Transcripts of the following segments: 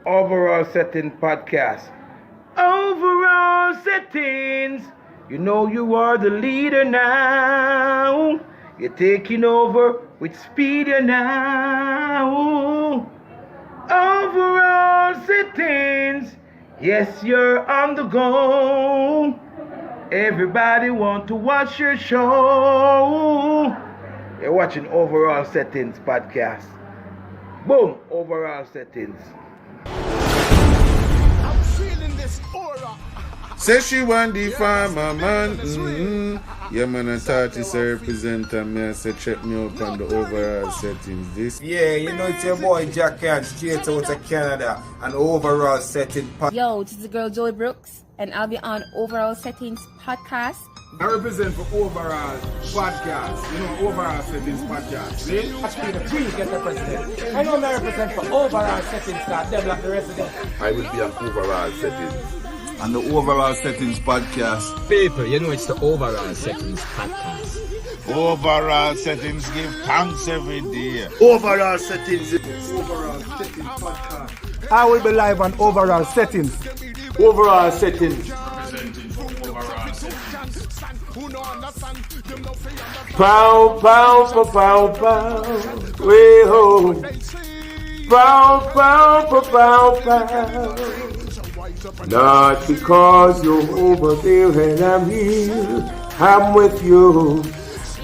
Overall Setting Podcast. Overall Settings. You know you are the leader now. You're taking over with speed now. Overall Settings. Yes, you're on the go. Everybody want to watch your show. You're watching Overall Settings Podcast. Boom, Overall Settings. I'm feeling this aura. Say she want the farmer man. Yeah, man, I thought it's a representative. Me, I said check me up on the Overall Settings. This. Yeah, you know it's your boy Jack Can, straight out of Canada, and Overall Setting Podcast. Yo, this is the girl Joy Brooks, and I'll be on Overall Settings Podcast. I represent for Overall Podcast. You know, Overall Settings Podcast. See? Actually, the queen get the president. I know I represent for Overall Settings card, them like the resident. I will be on Overall Settings. And the Overall Settings Podcast. People, you know it's the Overall Settings Podcast. Overall Settings give thanks every day. Overall Settings. Overall Settings Podcast. I will be live on Overall Settings. Overall Settings. Pow, pow, pow, pow, pow. Way home. Pow, pow, pow, pow, pow. Not because you're over there and I'm here. I'm with you.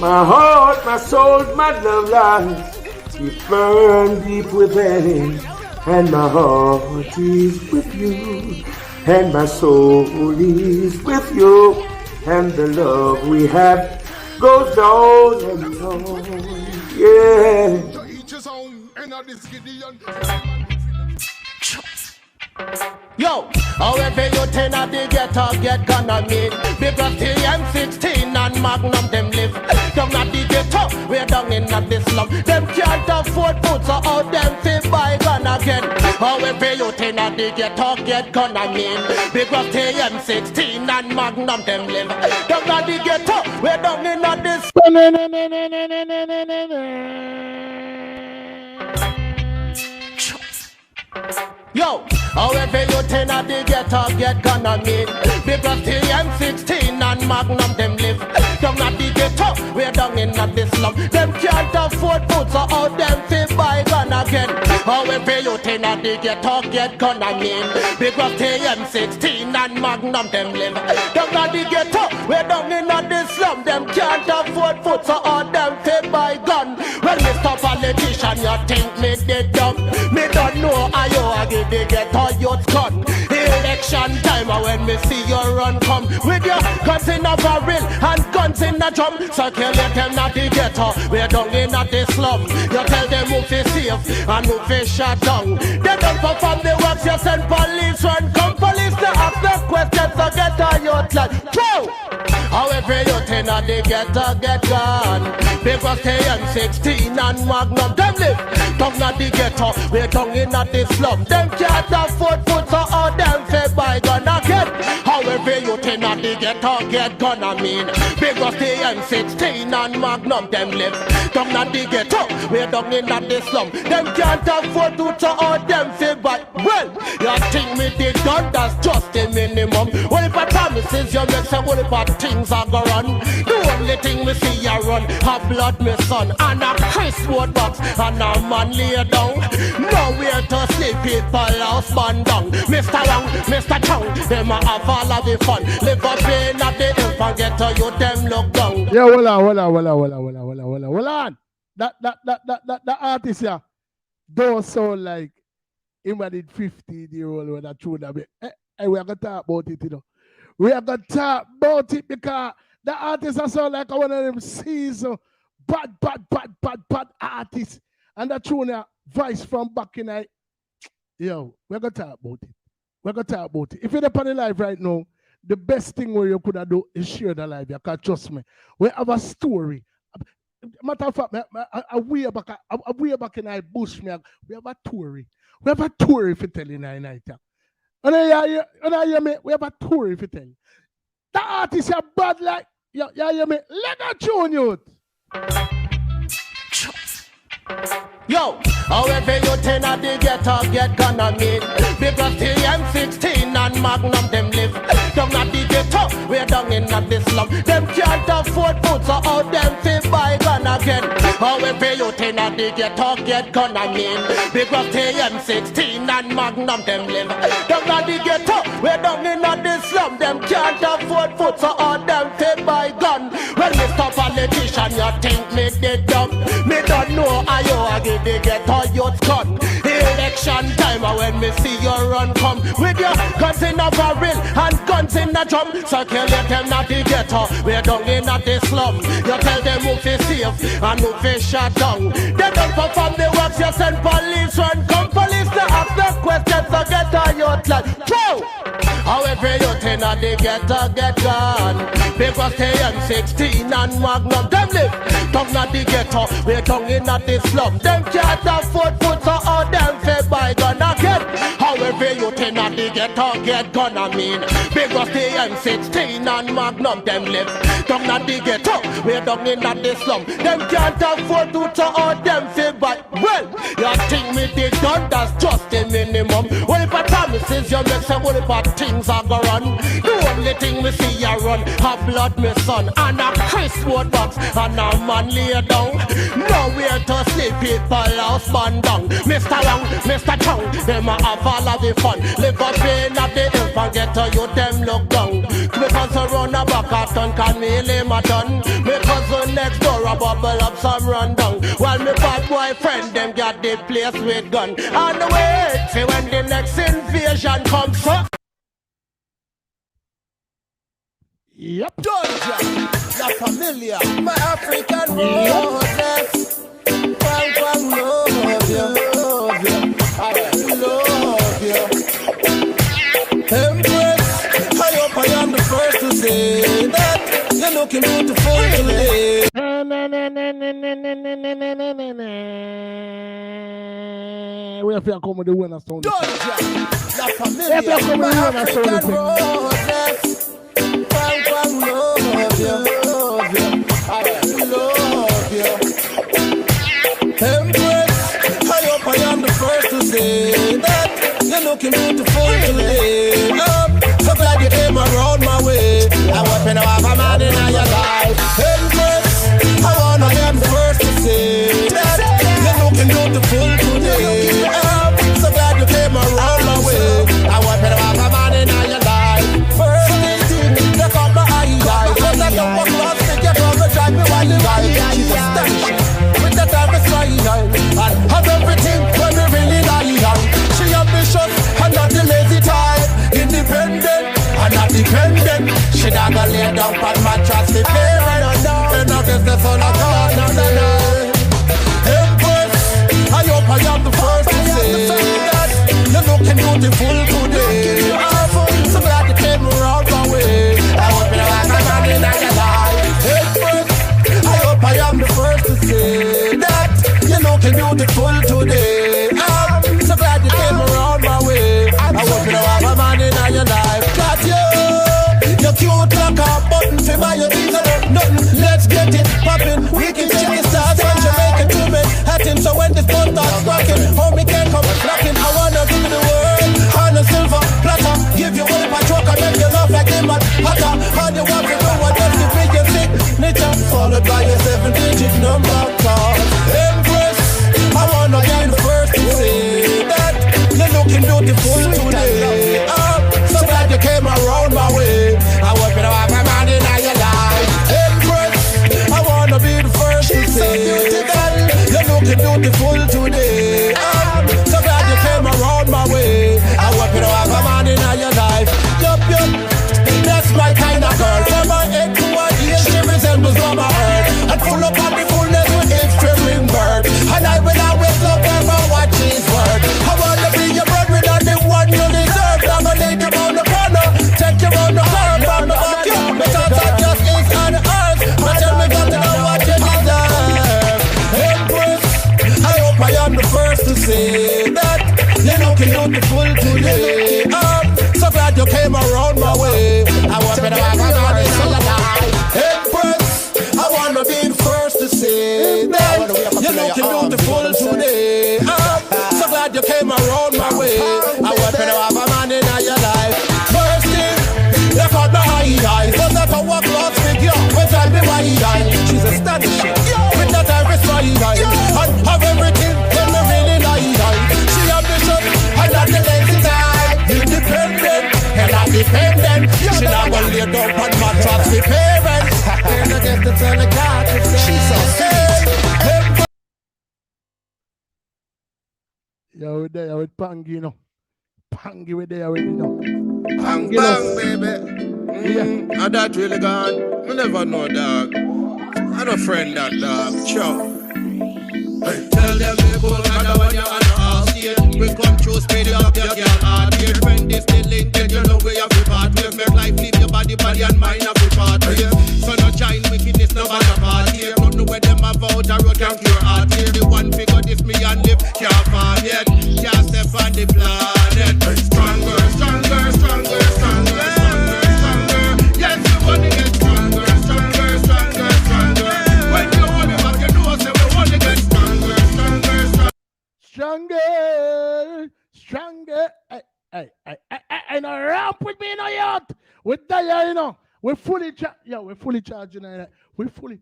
My heart, my soul, my love lies. You burn deep within. And my heart is with you. And my soul is with you. And the love we have goes down and down. Yeah. Yo, however you turn out the ghetto get gonna mean because the M16 and Magnum them live down at the ghetto, we're down in the slum. Them can't afford food, so how them fi buy gun again. However you turn out the ghetto get gonna mean because the M16 and Magnum them live down at the ghetto, we're down in the Yo, however you turn out the ghetto get gonna mean because the M16 and Magnum them live down at the ghetto, we're down in the slum. Them can't afford food, so how them fi buy gun again. However you turn out the ghetto get gonna mean because the M16 and Magnum them live down at the ghetto, we're down in the slum. Them can't afford food, so how them fi buy gun. Well, Mr. Politician, you think me dead dumb? Me don't know how you give the ghetto youth gun. Election time when me see you run come with your guns in a barrel and guns in a drum. Circulate them at the ghetto, we're down in the slum. You tell them who fi safe and who fi shut down. They don't perform the works, you send police run come. Police they ask the questions, so ghetto youth like true. However you turn out the ghetto get gone because the M16 and Magnum them live down at the ghetto, we're down in the slum. Them can't afford food, so all them fi buy gun again. However you turn out the ghetto get gun, I mean because the M16 and Magnum them live down at the ghetto, we're down in the slum. Them can't afford food, so all them fi buy. Well, you think me the gun, that's just the minimum. Well, if I promises you make some, well, if I things are go run. The only thing we see you run, have blood, my son, and a crisp wood box, and a man lay down. Nowhere to sleep, people house man down. Mr. Long, Mr. Chong, them a have all of the fun. Live up in at the hill and get to you, them look down. Yeah, hold on. That artist here don't sound like him a did 50-year-old when I threw that bit. Hey, we are gonna talk about it, you know. We are gonna talk about it because the artist are sound like one of them season bad artists. And that tune a voice from back in the yo, we're gonna talk about it. If you're up on the live right now, the best thing where you could have do is share the live. You can trust me. We have a story. Matter of fact, a way back in the bush, we have a story. We have a story if you tell in the night. And I hear me, we have a story if you tell. The artist are bad like, you hear me? Let that tune you. Yo, however you turn at the ghetto get gonna meet. Because the M16 and Magnum them live. Down at the ghetto, we're down in at the slum. Them can't afford food, so how them feel buy gun again. However you turn at the ghetto get gonna meet. Because the M16 and Magnum them live. Down at the ghetto, we're down in at the slum. Them can't afford food, so how them feel buy gun. When Mr. Politician, you think me dead dumb? Me don't know how you give the ghetto youth gun. Election time when me see you run come with your guns in a barrel and guns in a drum. Circulate them not the ghetto, we're down in at the slum. You tell them who fi safe and who fi shut down. They don't perform the works, you send police run come. Police to ask the questions, so ghetto youth like true. However you turn at the ghetto get gone. Because the M16 and Magnum them live. Down at the ghetto, we're down in at the slum. Them can't afford food, so all them fed by gun again. However you turn at the ghetto get gun I mean. Because the M16 and Magnum them live. Down at the ghetto, we're down in at the slum. Them can't afford food, so all them fed by. Well, you think me did done, that's just the minimum. Well, if I promises you make some well, if I things are go run. The only thing we see you run, have blood me son. And a Chris wood box, and a man lay down. Nowhere to sleep, people house man down. Mr. Wang, Mr. Chong, them a have all of the fun. Live up in at the hill and get to you, them look down. Because around a back a ton can me lay my done. Because the next door a bubble up some run down. While me bad boyfriend, them got the place with gun. And the way, see when the next invasion comes up. Yep. Georgia, La Familia, my African roadness. Bang, love you, love you, I love you. Empress, I hope I am the first to say that you're looking beautiful today. We have to come with the winner sound. Georgia, La Familia, my African roadness. Bang, love you, love you, I love you. Empress, I hope I am the first to say that you're looking beautiful today. So glad you came around my way. I want to have a man in your life. Empress, I wanna be the first to say that you're looking beautiful today. So glad you came around my way. I want to have a man in your life. First thing, you got my eye. But I don't want to take your brother, drive me while you ride. She's astonishing. With the time it's right. And have everything when we really like. She ambitious and not the lazy type. Independent and not dependent. She not gonna lay down on mattress to pay rent. And I guess that's all I got. No. Empress, I hope I am the first to say that you're looking beautiful today. I'm so glad you came around my way. I hope you like a man in your life. Empress, I hope I am the first to say that you're looking beautiful today. I'm so glad you came around my way. I hope you have a man in your life. Got you, you're cute like a button. Fi buy your things and nothing. Let's get it poppin'. lay down on mattress for parents. Then I get to tell the God to say, she's so sweet. Yeah, we're there with Pangy, you know. Pangy, we're there already, you know. Bang, bang, baby. Yeah. And that really gone. I never know, dog. I no friend that, dog. Sure. Tell them people that when you're on the house here, we come through, speed up your girl heart here. When this the link, then you know where you have to part with. Make life leave your body and mind have to part here. So no giant wickedness, no bad part here. Don't know where them have out, a road can cure heart here. The one figure this me and live, can't fall yet. Can't step on the planet. Stronger, stronger, stronger, stronger, stronger, stronger. Yes, you want to get stronger, stronger, stronger, stronger. When you hold me back, you know say we want to get stronger, stronger, stronger. Stronger, stronger. Hey, no ramp with me, no yacht. With that, you know, we're fully charged. Yeah, we're fully charged, you know. We're fully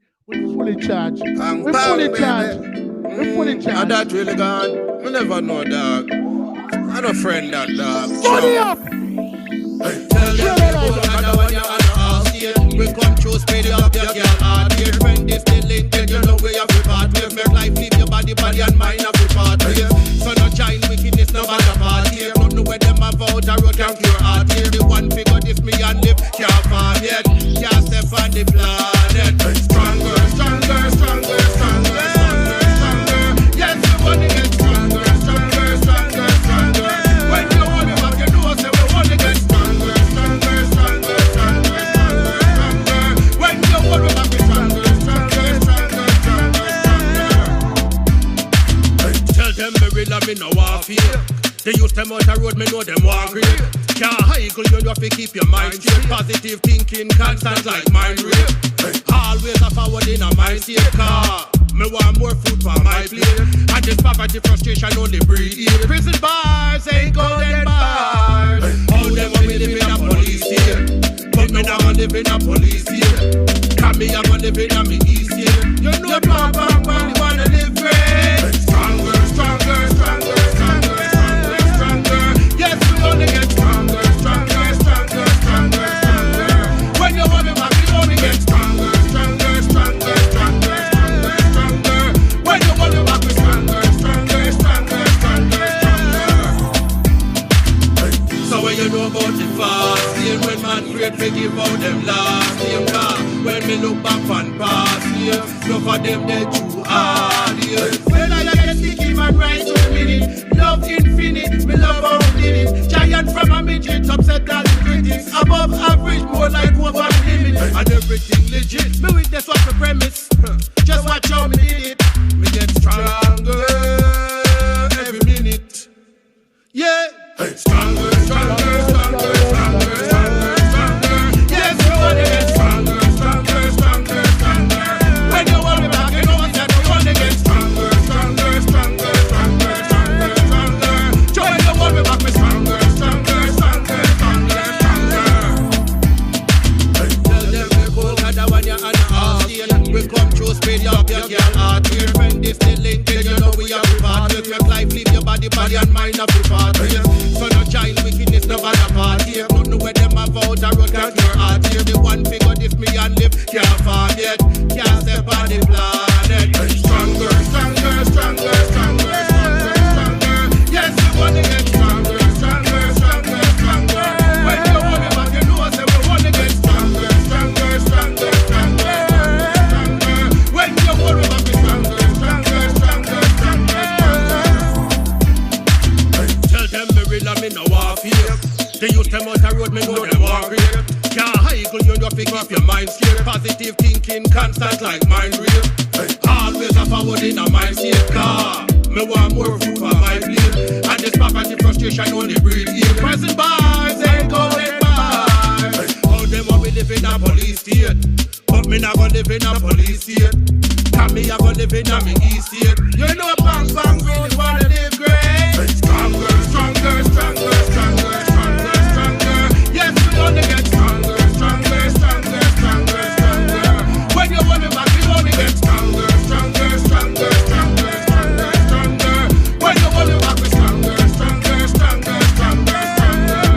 charged. Bang, We're bang, fully baby. charged. We're fully And charged. that really gone. I never know, dog. I no friend that, dog. Money up. Tell them people that when you're on the house here, we come through, speed up your girl heart here. When this the link, then you know where you have to part with. Make life leave your body and mind have to part here. So no giant wickedness, no bad part here. Don't know where them have out, a road can cure heart here. The one figure this me and live, can't fall yet. Can't step on the planet. Stronger, stronger, stronger, stronger, stronger, stronger. Yes, we want to get stronger, stronger, stronger, stronger. When you hold me back, you know say we want to get stronger, stronger, stronger, stronger, stronger, stronger. When you hold me back, we stronger, stronger, stronger, stronger, stronger. Tell them me real and me no want fear. They use them out the road, me know them want great. Can't higgle you have to keep your mind straight. Positive thinking constant like mind rape. Always a forward in a mind state car. Me want more food for my plate. And this poverty frustration only breed here. Prison bars ain't golden bars. How them want me live in a police here? But me not live in a police here. Cause me a live in a me east here. You know Papa wanna live great. Stronger, stronger, stronger, stronger, stronger, stronger. Yes, we only get stronger, stronger, stronger, stronger, stronger. When you want me back, we only get stronger, stronger, stronger, stronger, stronger, stronger. When you want me back, we stronger, stronger, stronger, stronger, stronger. So when you know about the fast, seeing when man great we give out them last name car. When me look back on past year, no for them they too hard here. When I get sticky man rise to a minute, love infinite, me love how we did it. Giant from a midget, upset all the critics. Above average, more like over limit. And everything legit, me with this was the premise. Just watch how me did it. Me get stronger every minute. Yeah, stronger, stronger, stronger, stronger, stronger, stronger. Yes, you want to get stronger, stronger, stronger, stronger. When you want me back, you know what that you want to get stronger, stronger, stronger, stronger, stronger, stronger. So when you want me back, me stronger, stronger, stronger, stronger, stronger. Tell them people that when you're on the house here, we come through, speed up your girl heart here. When this the link, then you know we have to part with. Make life leave your body and mind have to part here. So no giant wickedness, no bad part here. Don't know where them have out, a road can cure heart here. The one figure this me and live, can't fall yet. Can't step on the planet. Stronger, stronger, stronger, stronger, stronger, stronger. Yes, we want to get stronger, stronger, stronger, stronger. When you hold me back, you know say we want to get stronger, stronger, stronger, stronger, stronger. When you hold me back, we stronger, stronger, stronger, stronger, stronger. Tell them me real and me no want fear. They use them out the road, me know them want great. Can't higgle you have to keep your mind straight. Positive thinking constant like mind rape. Always a forward in a mind state car. Me want more food for my plate. And this poverty frustration only breed here. Prison bars ain't golden bars. How them want me live in a police state, but me not gonna live in a police state. Cause me a gonna live in a me east state. You know bang bang really wanna live great. Stronger, stronger, stronger, stronger, stronger, stronger. Yes, we only get stronger, stronger, stronger, stronger, stronger. When you want me back, we only get stronger, stronger, stronger, stronger, stronger, stronger. When you want me back, we stronger, stronger, stronger, stronger, stronger.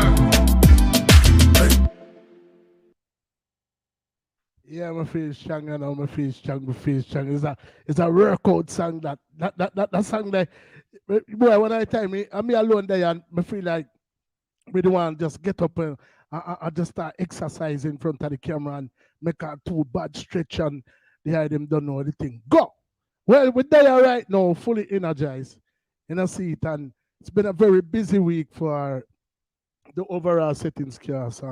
Yeah, my face strong, you know, my face strong, my face strong. It's a workout song that song that boy when I time me, I'm me alone there and I feel like we don't want to just get up and I just start exercising in front of the camera and make a too bad stretch and the eye them don't know anything. Go! Well, we're there right now, fully energized in a seat, and it's been a very busy week for the overall settings class.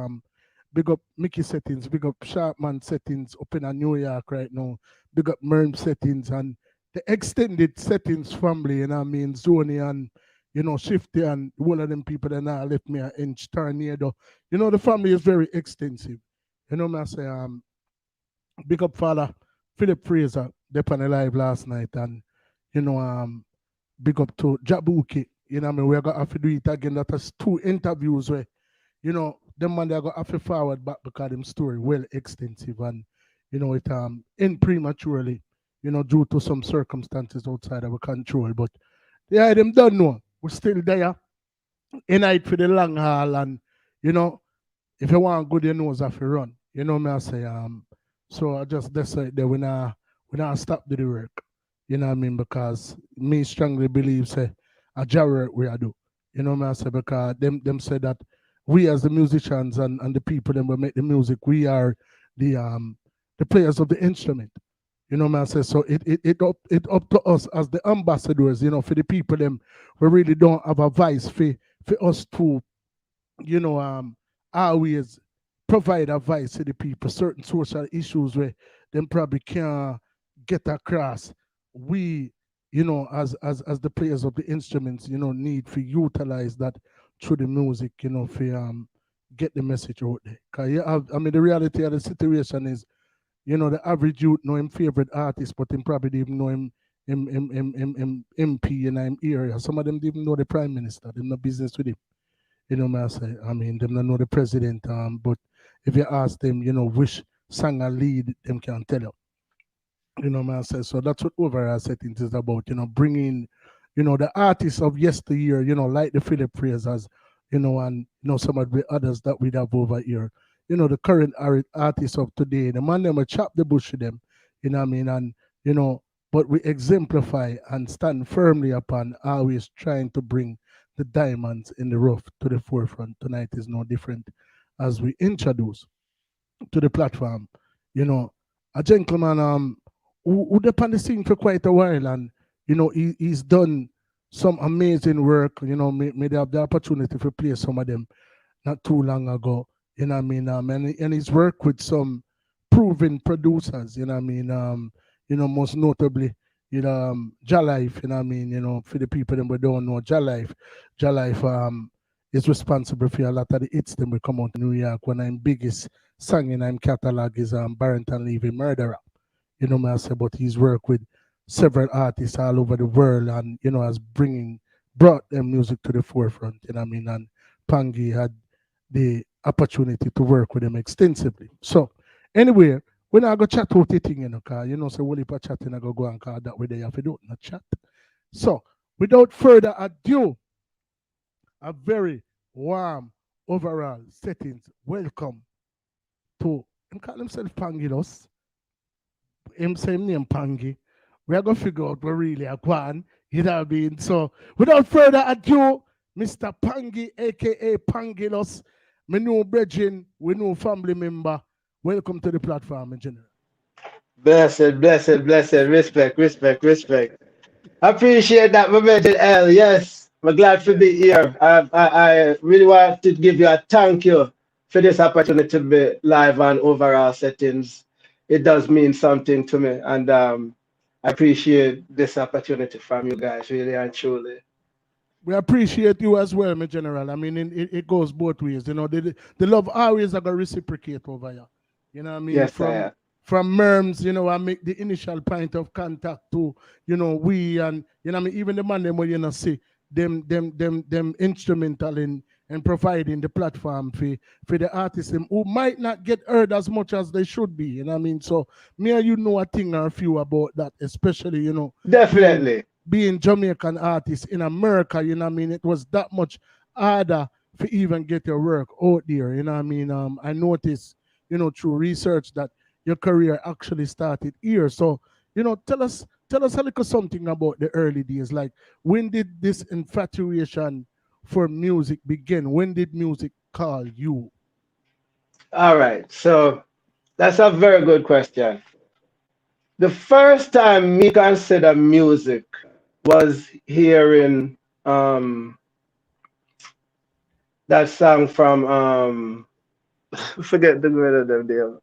Big up Mickey settings, big up Sharpman settings up in New York right now, big up Merm settings and the extended settings family, you know what I mean, Zoni and you know, Shifty and one of them people that now left me an inch tornado. You know, the family is very extensive. You know, I say, big up father Philip Fraser, they on the live last night, and you know, big up to Jabuki. You know, what I mean, we're gonna have to do it again. That is 2 interviews where, you know, them man they're gonna have to forward back because them story well extensive and you know it end prematurely, you know, due to some circumstances outside of our control. But yeah, them don't know. We're still there in it for the long haul and you know, if you want good, you know, have to run. You know me I say so I just decide that we not stop do the work. You know what I mean? Because me strongly believe say a job work we are do. You know me I say because them say that we as the musicians and the people that will make the music, we are the players of the instrument. You know me I say so it up to us as the ambassadors, you know, for the people them we really don't have a voice for us to you know, always provide advice to the people, certain social issues where them probably can't get across. We, you know, as the players of the instruments, you know, need to utilize that through the music, you know, for get the message out there. Cause I mean, the reality of the situation is, you know, the average youth know him favorite artist, but him probably didn't know him MP in him area. Some of them didn't even know the prime minister. Them no business with him. You know, me I say, I mean, them don't know the president, but if you ask them, you know, which song I lead, them can tell you. You know, me I say, so that's what overall settings is about, you know, bringing, you know, the artists of yesteryear, you know, like the Philip Frasers, you know, and, you know, some of the others that we have over here, you know, the current artists of today, the man them will chop the bush with them, you know what I mean, and, you know, but we exemplify and stand firmly upon always trying to bring the diamonds in the rough to the forefront. Tonight is no different as we introduce to the platform, you know, a gentleman who been on the scene for quite a while and you know he's done some amazing work, you know, made have the opportunity to play some of them not too long ago, you know what I mean, and he's worked with some proven producers, you know what I mean, you know, most notably, you know, Jalife, you know what I mean, you know, for the people that don't know, Jalife is responsible for a lot of the hits that will come out in New York. When I'm biggest song in I'm catalog is Barrington Levy Murderer. You know, I say, but he's worked with several artists all over the world and, you know, has brought their music to the forefront, you know what I mean? And Pangy had the opportunity to work with them extensively. So, anyway, when I go chat about the thing, you know, cause you know, so when you chatting, I go and call that way they have to do not chat. So, without further ado, a very warm overall settings welcome to him call himself Pangilos. Him same name Pangy. We are gonna figure out where really a quan, you know what I mean? So without further ado, Mr. Pangy, aka Pangilos, my new brethren, we new family member. Welcome to the platform in general. Blessed, blessed, blessed. Respect, respect, respect. Appreciate that, my Major L. Yes, I'm glad to be here. I really want to give you a thank you for this opportunity to be live on overall settings. It does mean something to me, and I appreciate this opportunity from you guys, really and truly. We appreciate you as well, my general. I mean, it goes both ways. You know, the love always are gonna reciprocate over here. You know what I mean? Yes, I From am. Merms, you know, I make the initial point of contact to, you know, we and you know what I mean, even the man them where you know see them instrumental in providing the platform for the artists them who might not get heard as much as they should be. You know what I mean? So me and you know a thing or a few about that, especially, you know, being Definitely. being Jamaican artists in America, you know what I mean, it was that much harder to even get your work out there, you know what I mean. I noticed, you know, through research that, your career actually started here. So, tell us a little something about the early days. Like, when did this infatuation for music begin? When did music call you? All right. So that's a very good question. The first time me consider music was hearing that song from forget the word of them there.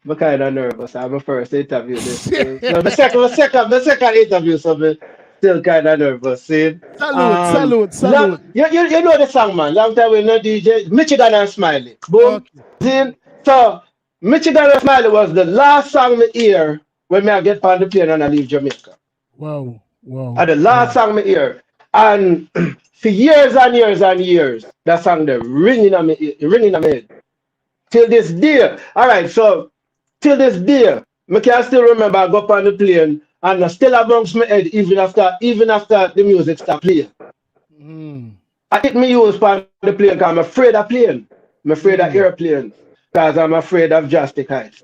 I'm kind of nervous. I'm a first interview this. No, the second interview, so I'm still kind of nervous. See, Salute. you know the song, man. Long time we know DJ Michigan and Smiley. Boom. Okay. See, so Michigan and Smiley was the last song me hear when me I get on the plane and I leave Jamaica. Wow. And the last song me hear, and for years and years and years, that song there ringing on my head till this day. All right, so till this day, I can still remember I go up on the plane and I still amongst my head even after the music stop playing. I hit me use on the plane because I'm afraid of plane. I'm afraid of airplanes because I'm afraid of drastic heights.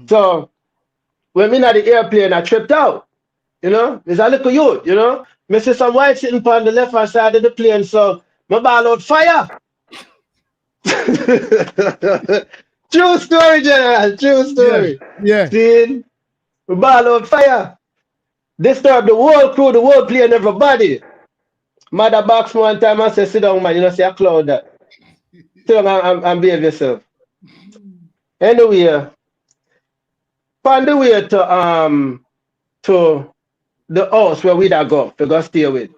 So when I'm in the airplane, I tripped out. There's a little youth. I see some white sitting on the left hand side of the plane, so my ball out fire. True story, General. True story. Yeah. See, we ball out fire. Disturb the whole crew, the whole plane, everybody. Mother box me one time and say, sit down, man. See a cloud that. Sit down and behave yourself. Anyway, on the way to the house where we'd go to go stay with.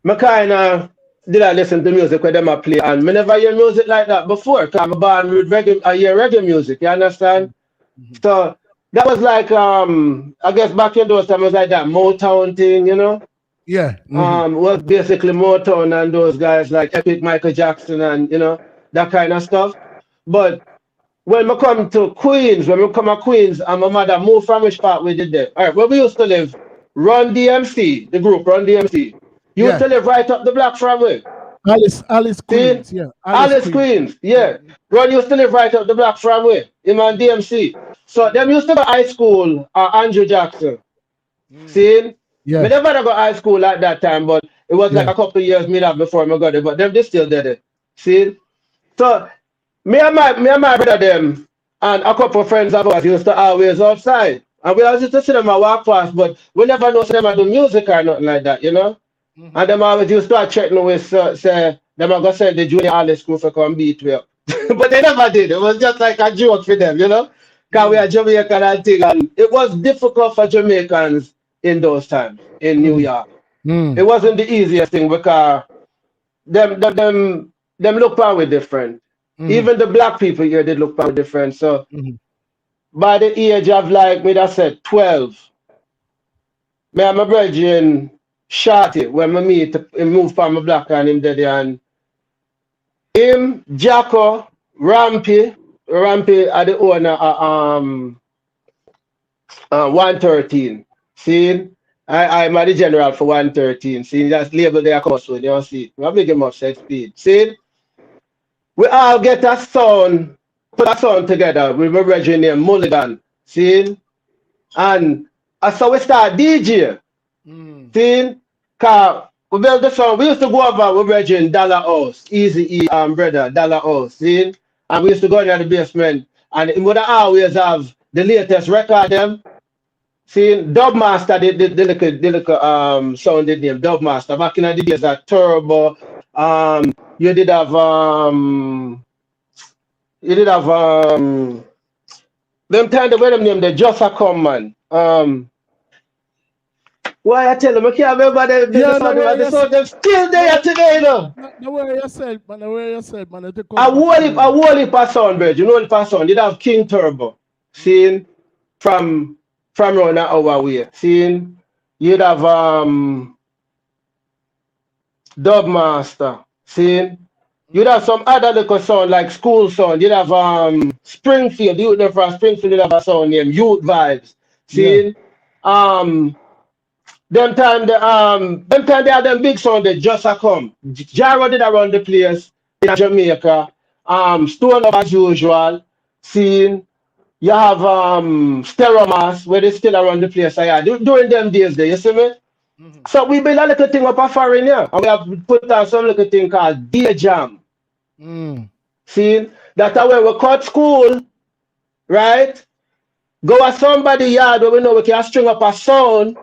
I kind of did I listen to music where them a play, and I never hear music like that before. Cause I'm born with reggae, I hear reggae music. You understand? So that was like I guess back in those times it was like that Motown thing, Yeah. Was basically Motown and those guys like Epic Michael Jackson and that kind of stuff. But when we come to Queens, and my mother moved from which part we did there. All right, where we used to live, Run DMC, the group Run DMC. You used to live right up the block from where? Alice Queens, yeah. Alice Queens, yeah. Run used to live right up the block from where? In my DMC. So them used to go to high school Andrew Jackson. See? Yeah. Me never go to high school at that time, but it was like a couple of years me that before I got it, but them they still did it. See? So me and my brother them and a couple of friends of ours used to always outside. And we always used to see them and walk past, but we never know them I do music or nothing like that, And them always used to check me with say them are gonna send the junior high school for come beat me up. But they never did. It was just like a joke for them, Because we are Jamaican and thing, and it was difficult for Jamaicans in those times in New York. It wasn't the easiest thing because them look power different. Even the black people here they look power different. So by the age of like me that said 12, me and my brother Shorty when we meet him move from my black and him dead and him, Jacko, Rampy are the owner of 113. See? I'm the general for 113. See, just label their course when you see. I make him up set speed. See? We all get a sound, put a sound together with my brother named Mulligan. See? And so we start DJ. See? Cause we built the sound. We used to go over with Reggie Dollar House, Easy E brother, Dollar House, see? And we used to go in the basement and it would always have the latest record them. See, Dubmaster, the little sound did name Dubmaster. Back in the days that Turbo, you did have them time the way them name the Just a Come Man. Why I tell them I can't remember the sound them still there today, The way you said, man. A whole heap of sound, bro. You know the sound. You'd have King Turbo, seeing from around our way. Seeing you'd have Dubmaster, seeing you'd have some other little sound like school sound. You'd have Springfield, you know from Springfield, you'd have a sound named Youth Vibes. Seeing them time they had them big sound they just a come. Jaro did around the place in Jamaica. Stone up as usual. Seeing You have Steromas, where they still around the place. I during them days there, you see me? Mm-hmm. So we build a little thing up a foreign here. And we have put on some little thing called Day Jam. Mm. See? That's where we cut school, right? Go at somebody yard where we know we can string up a sound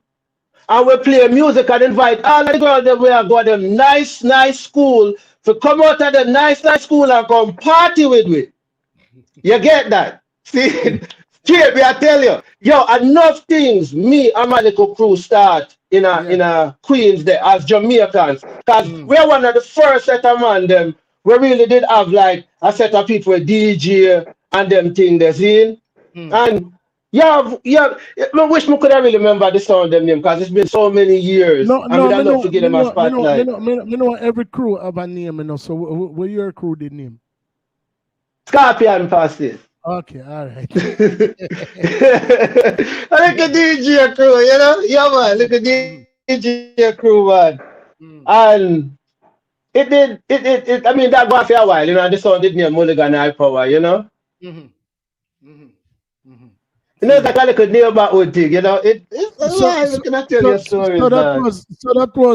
and we play music and invite all of the girls that we are going to them nice school to come out of the nice school and come party with me. You get that? See, straight me, I tell you, yo, enough things me and my little crew start Yeah. in a Queens there as Jamaicans. Because Mm. we're one of the first set of man them we really did have like a set of people with DJ and them thing they seen. Mm. And yeah, I wish we could have really remember the sound them name because it's been so many years. No, And no, we'd have loved to give them a spotlight. every crew have a name, you know. So what your crew did name? Scorpion passes. Okay, all right. I like a DJ crew, you know? Yeah, man, look at DJ crew, man. Mm. And I mean, that go on for a while, you know, and the sound did name Mulligan High Power, you know? Mm-hmm. Mm-hmm. Mm-hmm. You know, it's like a little neighborhood thing, you know? It's a So, lie, so, we cannot tell so, your stories, so that man. was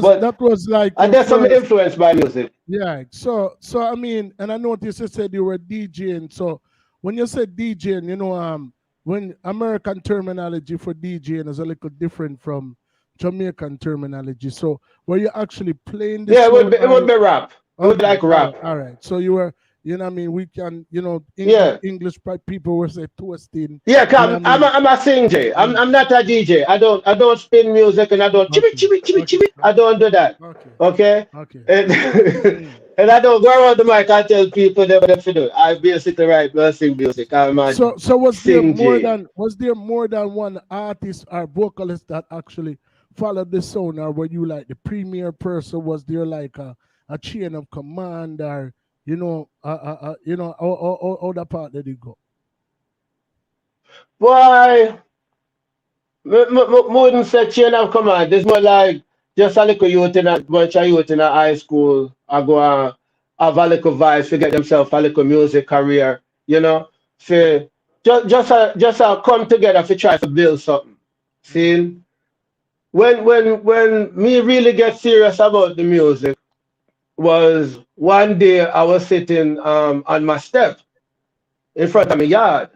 But that was like and your there's some first. influence by music. Yeah. So I mean, and I noticed you said you were DJing. So when you said DJing, you know, when American terminology for DJing is a little different from Jamaican terminology. So were you actually playing the Yeah, song? it would be rap. It would be Okay, like rap. all right. So you were, you know what I mean? We can, you know, Yeah. English people will say toasting. Yeah, You know what I mean? I'm a singer. I'm not a DJ. I don't spin music and I don't chibi Okay, chibi chibi okay, chibi. I don't do that. okay, Okay? okay. And, Mm. and I don't go around the mic and tell people what they do. I basically write and sing music. I'm a So sing J. was there more than one artist or vocalist that actually followed the sound, or were you like the premier person? Was there like a chain of command, or you know, how that part did it go? Boy, wouldn't say chain of command. It's more like just a little youth in a bunch of youth in a high school. I go and have a little vibe to get themselves a little music career, you know. For just come together to try to build something. Mm. See? When me really get serious about the music was one day I was sitting on my step in front of my yard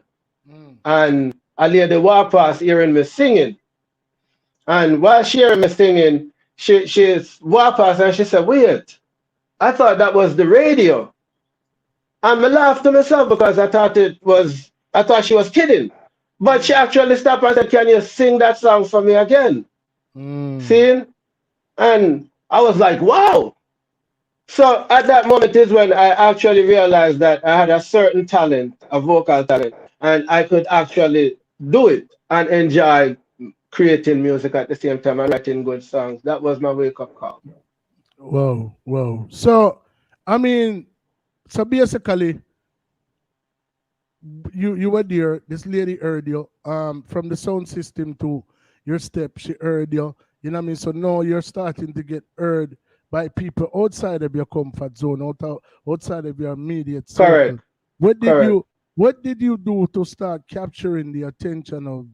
Mm. and a lady walked past hearing me singing. And while she heard me singing, she walked past and she said, wait, I thought that was the radio. And I laughed to myself because I thought she was kidding. But she actually stopped and said, can you sing that song for me again? Mm. See? And I was like, wow. So at that moment is when I actually realized that I had a certain talent, a vocal talent, and I could actually do it and enjoy creating music at the same time and writing good songs. That was my wake up call. Whoa, whoa. So I mean, so basically, you were there. This lady heard you. From the sound system to your step, she heard you. You know what I mean? So now you're starting to get heard by people outside of your comfort zone, outside of your immediate circle. Correct. What did Correct. you what did you do to start capturing the attention of,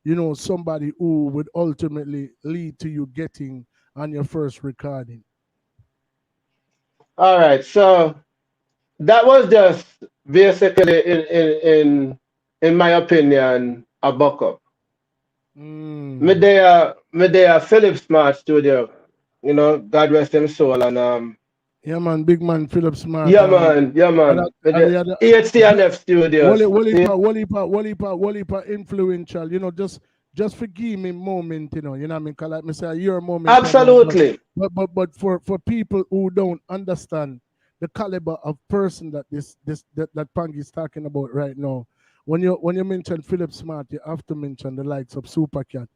you know, somebody who would ultimately lead to you getting on your first recording? All right. So that was just basically in my opinion, a buck up. Mm. Me there Philip Smart Studio, you know, God rest him soul and Yeah, man, big man, Philip Smart. yeah man, yeah And, man. Me and the there other, HTNF Studios. See? Wally influential. You know, just forgive me moment. You know what I mean? 'Cause like me say, your moment. Absolutely. But for people who don't understand the caliber of person that that Pangy is talking about right now, when you mention Philip Smart, you have to mention the likes of Supercat.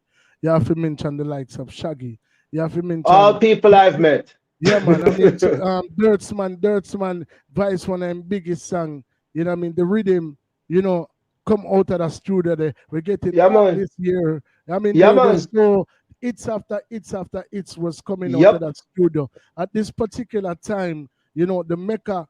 You have to mention the likes of Shaggy. You have to All mention. people I've met. Yeah, man. I mean, so, Dirtsman, Vice one of them biggest song. You know what I mean? The rhythm, you know, come out of the studio there. We're getting Yeah man. this year. I mean, Yeah there's man. no it's after it's was coming out of Yep. that studio. At this particular time, you know, the Mecca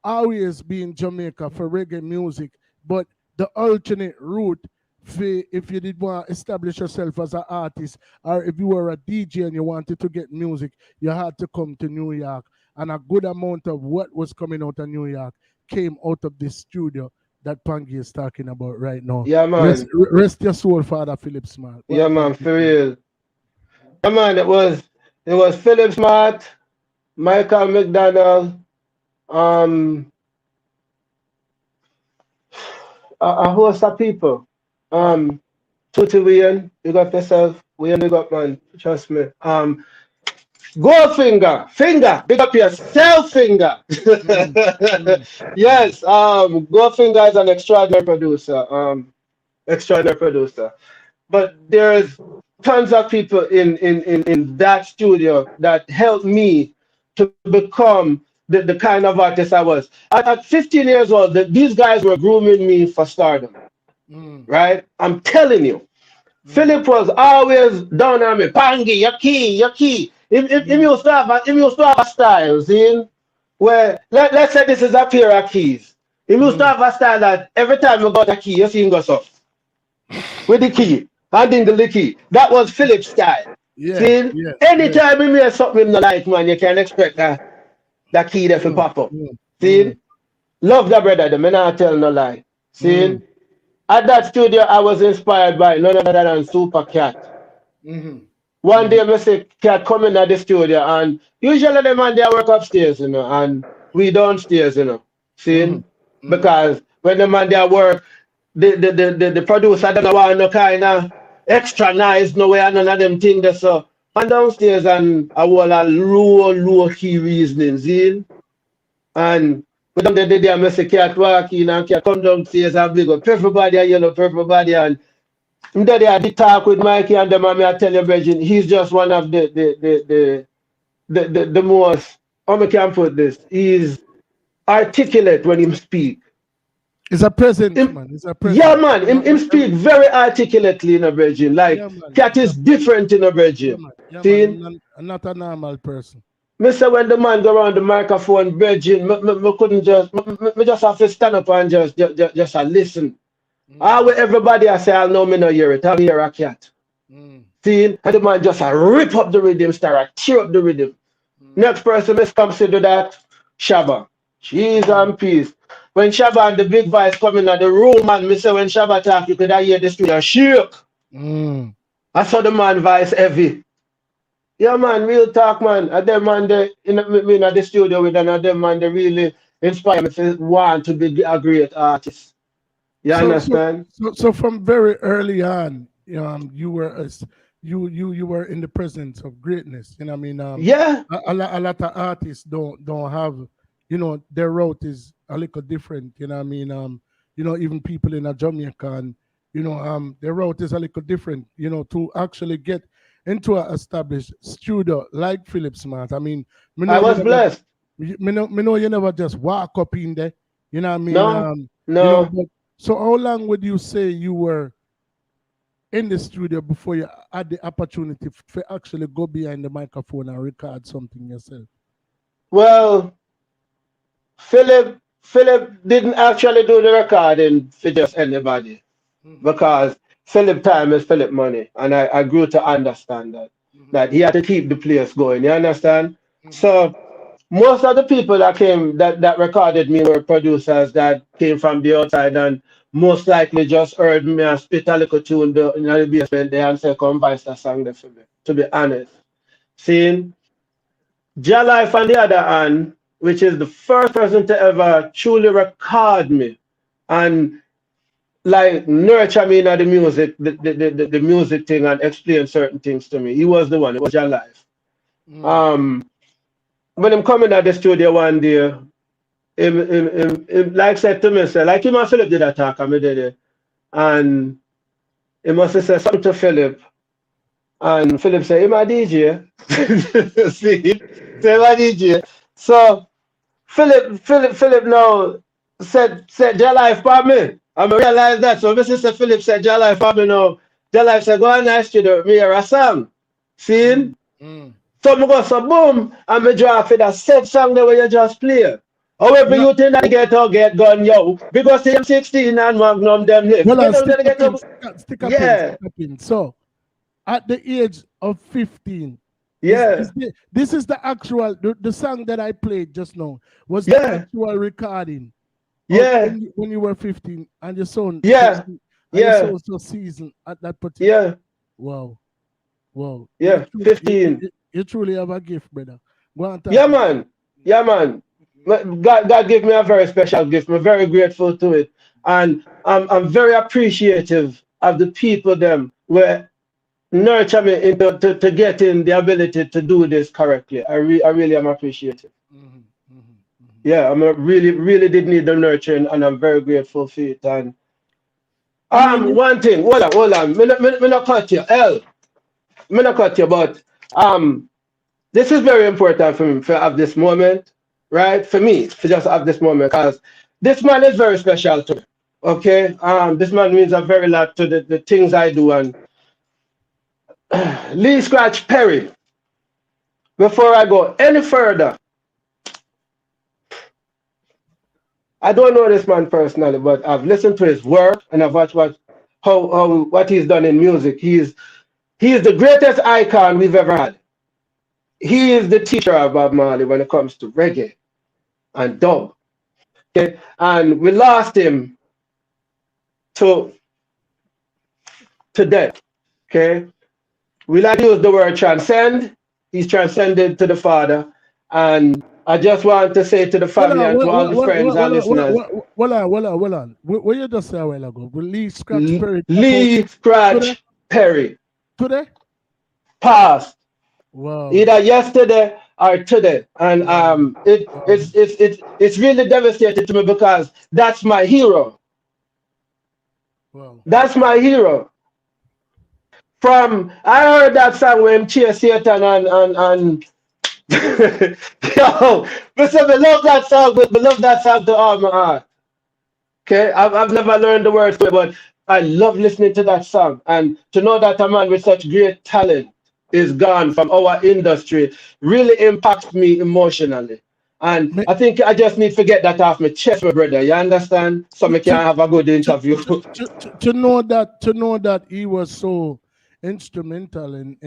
always be in Jamaica for reggae music, but the alternate route if you did want to establish yourself as an artist, or if you were a DJ and you wanted to get music, you had to come to New York. And a good amount of what was coming out of New York came out of this studio that Pangy is talking about right now. Yeah, man. Rest your soul, Father Philip Smart. Yeah, man, for real. Yeah, man, it was Philip Smart, Michael McDonald, a host of people. Tutti Wayne, you got yourself. Wayne, you got, man. Trust me. Finger, big up yourself, Finger. Yes, Goldfinger is an extraordinary producer. But there's tons of people in that studio that helped me to become the kind of artist I was. At 15 years old, these guys were grooming me for stardom. Right? I'm telling you. Philip was always down on me. Pangy, your key. If you used to have a style, see? Where let's say this is a pair of keys. If you used to have a style that every time you got a key, you see him go so. With the key, handing the key. That was Philip's style. See? Anytime you hear something in the life, man, you can expect that key that will pop up. See? Love that brother, the man I tell no lie. See? At that studio, I was inspired by none other than Super Cat. One day, I say, Cat come in at the studio, and usually the man they work upstairs, and we downstairs, See? Because when the man they work, the producer don't want no kind of extra nice, no way, none of them things there. So, man downstairs, and I want a low key reasoning, see? And but the day I say Cat walk in and Cat come downstairs and big up everybody and then I did talk with Mikey and them and I tell you, Virgin, he's just one of the most, how I can put this, he's articulate when he speak. It's a present, man. It's a present. Yeah, man. Him speak very articulately in a Virgin. Like, Cat is different in a Virgin. Man, not a normal person. Me say when the man go around the microphone, Virgin, me couldn't me just have to stand up and just listen. Everybody I say, I know me no hear it. I hear a Cat. See? And the man just rip up the rhythm, start tear up the rhythm. Next person must consider that Shabba. Cheese and peace. When Shabba and the big voice coming at the room, man, me say when Shabba talk, you could hear the studio shake. I saw the man voice heavy. Yeah, man, real talk, man. And them man, they in the studio with them man, they really inspire me to want to be a great artist. You understand? So from very early on, you were you were in the presence of greatness. You know what I mean? Yeah. A lot of artists don't have, their route is a little different. You know what I mean? Even people in Jamaica and their route is a little different. To actually get into an established studio like Philip Smart. I mean, I was blessed. Me know you never just walk up in there. You know what I mean? No. So how long would you say you were in the studio before you had the opportunity to actually go behind the microphone and record something yourself? Well, Philip didn't actually do the recording for just anybody because Philip time is Philip money, and I grew to understand that he had to keep the place going. You understand? So most of the people that came that recorded me were producers that came from the outside and most likely just heard me and spit a little tune in the basement there and say, come voice the song there for me, to be honest. Seeing J Life on the other hand, which is the first person to ever truly record me and like nurture me in the music, the music thing and explain certain things to me. He was the one, it was J Life. When I'm coming at the studio one day, him like said to me, say, like him and Philip did a talk, and me did it. And he must have said something to Philip. And Philip said, I'm a DJ. See? Say, I'm a DJ. So Philip now said J Life for me. I realized that. So my sister Philip said J Life for me now. J Life said, go on nice studio, me hear a song. See? So I go so boom, and me draw for that set song that way you just play. However, you think that get or get gun, yo. Because them 16 and Magnum them live. Well, Get them stick to up get in, up. stick up in, Yeah, stick up in. So, at the age of 15, yeah, this is the actual, the song that I played just now was the yeah, actual recording of yeah, when you were 15 and your son, yeah, and your yeah, son so seasoned at that particular. yeah, Wow, wow. yeah. 15. You truly have a gift, brother. Go on, talk. Yeah, man. Yeah, man. God gave me a very special gift. I'm very grateful to it. And I'm very appreciative of the people them where nurture me into to getting the ability to do this correctly. I really am appreciative. Mhm, mhm, mhm. Yeah, really did need the nurturing and I'm very grateful for it. And I mean, one thing, hold on. Me not cut you. Me not cut you, but this is very important for me to have this moment, right? For me, to just have this moment, because this man is very special to me. Okay, this man means a very lot to the things I do. And Lee Scratch Perry. Before I go any further, I don't know this man personally, but I've listened to his work and I've watched what he's done in music. He is the greatest icon we've ever had. He is the teacher of Bob Marley when it comes to reggae and dub. Okay, and we lost him to death. Okay, we like to use the word transcend. He's transcended to the Father, and I just want to say to the family and to all the friends and listeners, Hold on. What you just said a while ago? Will Lee Scratch Perry Lee Scratch Perry today? passed Wow. either yesterday or today, and it's really devastating to me because that's my hero. Wow. That's my hero. From I heard that song when Chase Satan and yo, listen, I love that song, but I love that song to all my heart. Okay, I've never learned the words to it, but I love listening to that song. And to know that a man with such great talent is gone from our industry really impacts me emotionally. And I think I just need to get that off my chest, my brother. You understand? So I can have a good interview. To know that he was so instrumental in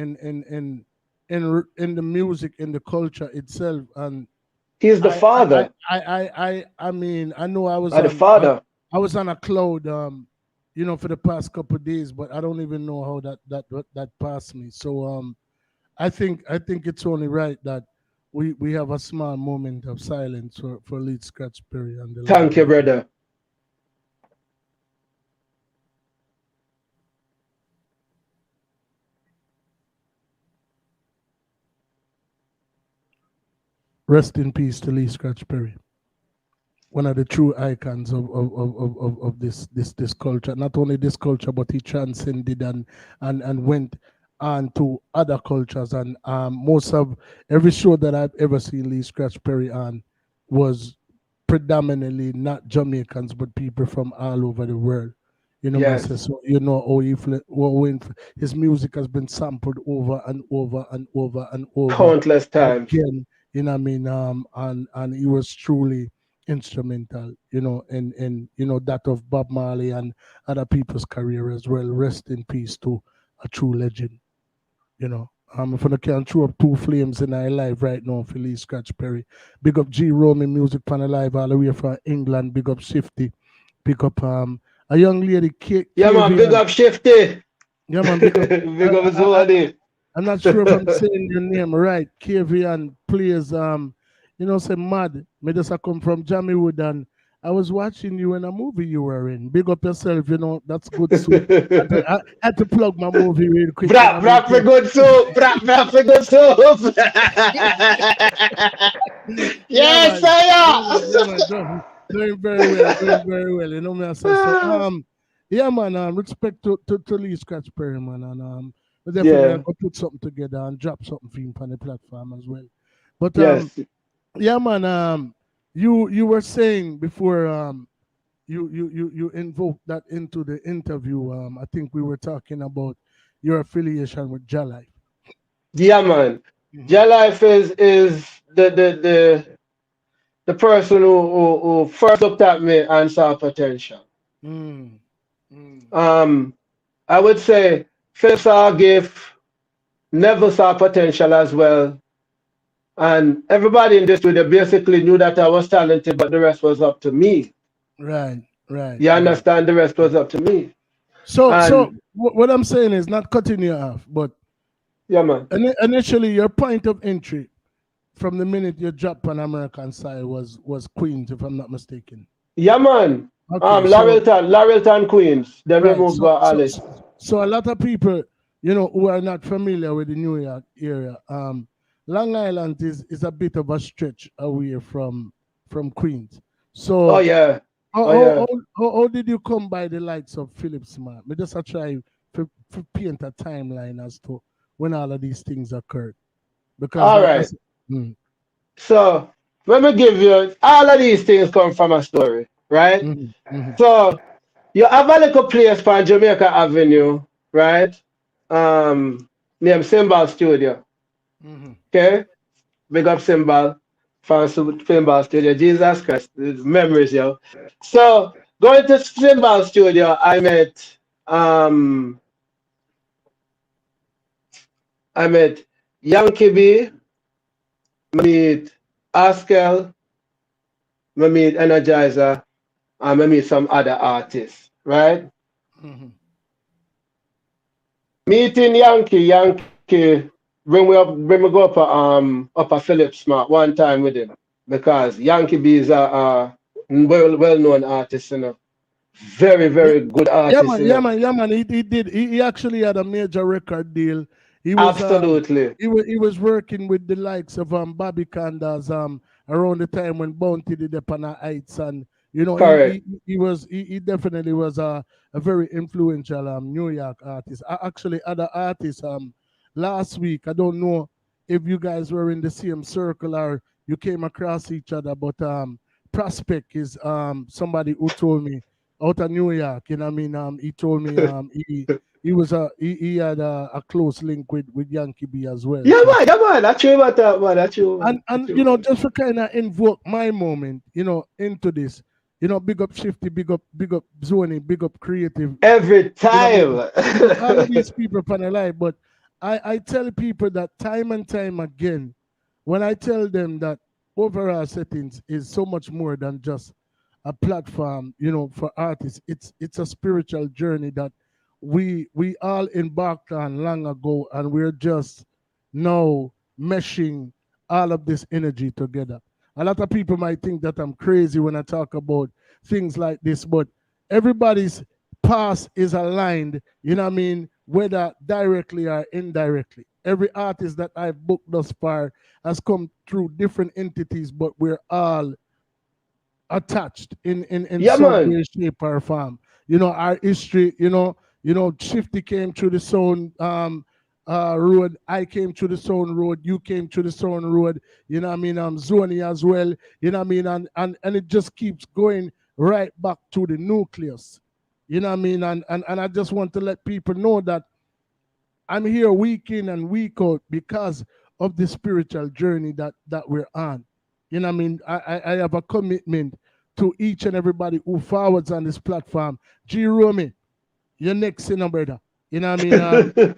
the music, in the culture itself, and He's the father. I mean, I know I was The father. I was on a cloud, for the past couple of days, but I don't even know how that passed me. So I think it's only right that we have a small moment of silence for Lee Scratch Perry and the Thank you, brother. Rest in peace to Lee Scratch Perry, one of the true icons of this culture. Not only this culture, but he transcended and went on to other cultures. And most of every show that I've ever seen Lee Scratch Perry on was predominantly not Jamaicans, but people from all over the world. Yes. So his music has been sampled over and over and over and over Countless times. again. And he was truly instrumental, in that of Bob Marley and other people's career as well. Rest in peace to a true legend. If I can throw up two flames in our life right now for Lee Scratch Perry. Big up G Romy Music Pan Alive all the way from England. Big up Shifty. Big up a young lady Yeah man, big up Shifty. Yeah man, big up big up Zodi. I'm not sure if I'm saying your name right. KVN plays say mad. Me just come from Jamiewood and I was watching you in a movie you were in. Big up yourself, that's good soup. I had to plug my movie real quick. Brap for good soup. Brap for good soup. Yes, sir. Doing very well. You know me, I say so. Yeah, man. Respect to Lee Scratch Perry, man, and definitely I'm gonna put something together and drop something for him on the platform as well. But yeah, man. You were saying before you invoked that into the interview. I think we were talking about your affiliation with Jah Life. Yeah, man. Jah Life is the person who first looked at me and saw potential. Mm. Mm. I would say Phil saw a gift, Neville saw potential as well. And everybody in the studio basically knew that I was talented, but the rest was up to me. Right, right, You right. understand? The rest was up to me. So And what I'm saying is not cutting you off, but yeah, man. initially your point of entry from the minute you dropped on American side was Queens, if I'm not mistaken. Yeah, man. Okay, so Laurelton, Queens. Then right, removed by Alice. so a lot of people, who are not familiar with the New York area, Long Island is a bit of a stretch away from Queens. Oh So yeah. how Oh how, yeah. how, how did you come by the likes of Philip Smart? Me just try to paint a timeline as to when all of these things occurred. Because All like I right. said, So let me give you all of these things come from a story, right? mhm. So you have a little place for Jamaica Avenue, right? Named Symbol Studio. Okay? Big up Symbol from Symbol Studio. Jesus Christ, memories, yo. So going to Symbol Studio, um I met Yankee B, meet Askel, I meet Energizer, and I meet some other artists, right? Meeting Yankee bring me go up a Philip Smart one time with him because Yankee B is a well known artist, very Yeah, very good yeah, artist, man, yeah, man, yeah, man. He did. He actually had a major record deal. He was Absolutely he was working with the likes of Bobby Candas around the time when Bounty did the Pana Heights, and correct. he definitely was a very influential New York artist. I actually other artists last week. I don't know if you guys were in the same circle or you came across each other, but Prospect is somebody who told me out of New York. You know what I mean? He told me he had a close link with Yankee B as well. So Yeah, man. That's true about that, man. That's true, man. and That's true, man. just to kind of invoke my moment, into this, big up Shifty, big up Zony, big up Creative. Every You know what I mean? time. All of these people upon a life, but I tell people that time and time again, when I tell them that overall settings is so much more than just a platform, for artists. It's a spiritual journey that we all embarked on long ago, and we're just now meshing all of this energy together. A lot of people might think that I'm crazy when I talk about things like this, but everybody's past is aligned, you know what I mean, whether directly or indirectly. Every artist that I've booked thus far has come through different entities, but we're all attached in Yeah, some man. way, shape, or form. Our history, Shifty came through the Sound road, I came through the Sound road, you came through the Sound road, you know what I mean, Zoni as well, you know what I mean, and it just keeps going right back to the nucleus. You know what I mean? And I just want to let people know that I'm here week in and week out because of the spiritual journey that we're on. You know what I mean? I have a commitment to each and everybody who forwards on this platform. G Romy, you're next, brother. You know what I mean?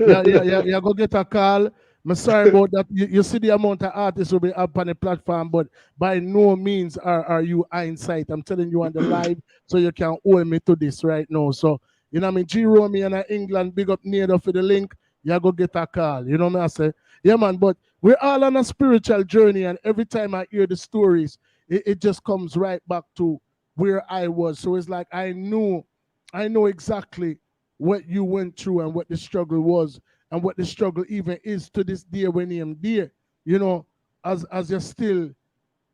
Yeah, go get a call. I'm sorry about that. You see the amount of artists will be up on the platform, but by no means are you hindsight. I'm telling you on the live, so you can hold me to this right now. So, you know what I mean? G Romy and England, big up near for the link. You go get a call. You know what I say? Yeah, man, but we're all on a spiritual journey, and every time I hear the stories, it just comes right back to where I was. So it's like I know exactly what you went through and what the struggle was and what the struggle even is to this day when I'm there. As you're still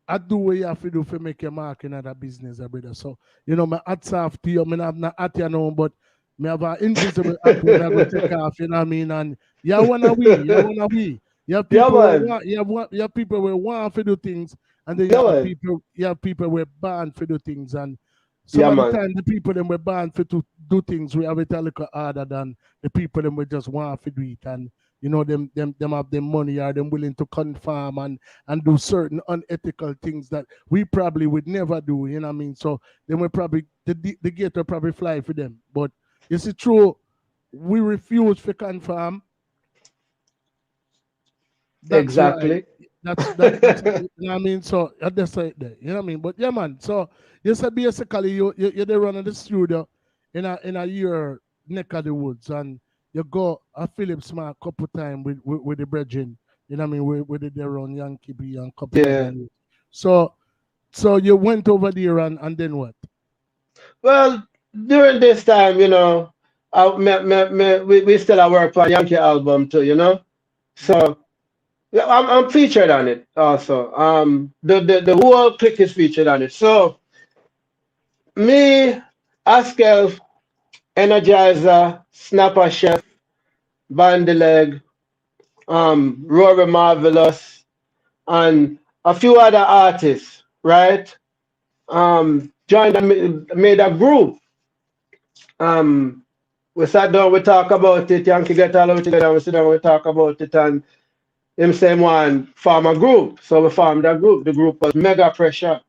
I do what you have to do to make your mark in other business, brother. So, my hats off to you. I mean, I'm not at you now, but me have an invisible hat when I go take off, you know what I mean? And you have Yeah, people who man. want, you have people who want to do things, and then Yeah, man. you have people who are born to do things. And some Yeah, of the man. time, the people that were born to do things, we have it a little harder than the people that we just want to do it. And you know, them have the money, or them willing to conform and do certain unethical things that we probably would never do, you know what I mean? So then we probably the gate will probably fly for them. But is it true we refuse to conform? That's right. Exactly. That's you know what I mean. So I just say it there. You know what I mean. But yeah, man. So you said basically you they run in the studio in a year neck of the woods, and you go a Philip Smart couple time with the brethren. You know what I mean. With the run Yankee B and couple of Yeah. them. So you went over there and then what? Well, during this time, you know, we still have work on Yankee album too, you know. So yeah, I'm featured on it also. The whole clique is featured on it. So me, Askel, Energizer, Snapper Chef, Bandeleg, Rory Marvelous, and a few other artists, right? Joined and made a group. We sat down, we talk about it, Yankee get all of it together, we sit down, we talk about it, and him say one form a group. So we formed a group. The group was Mega Pressure,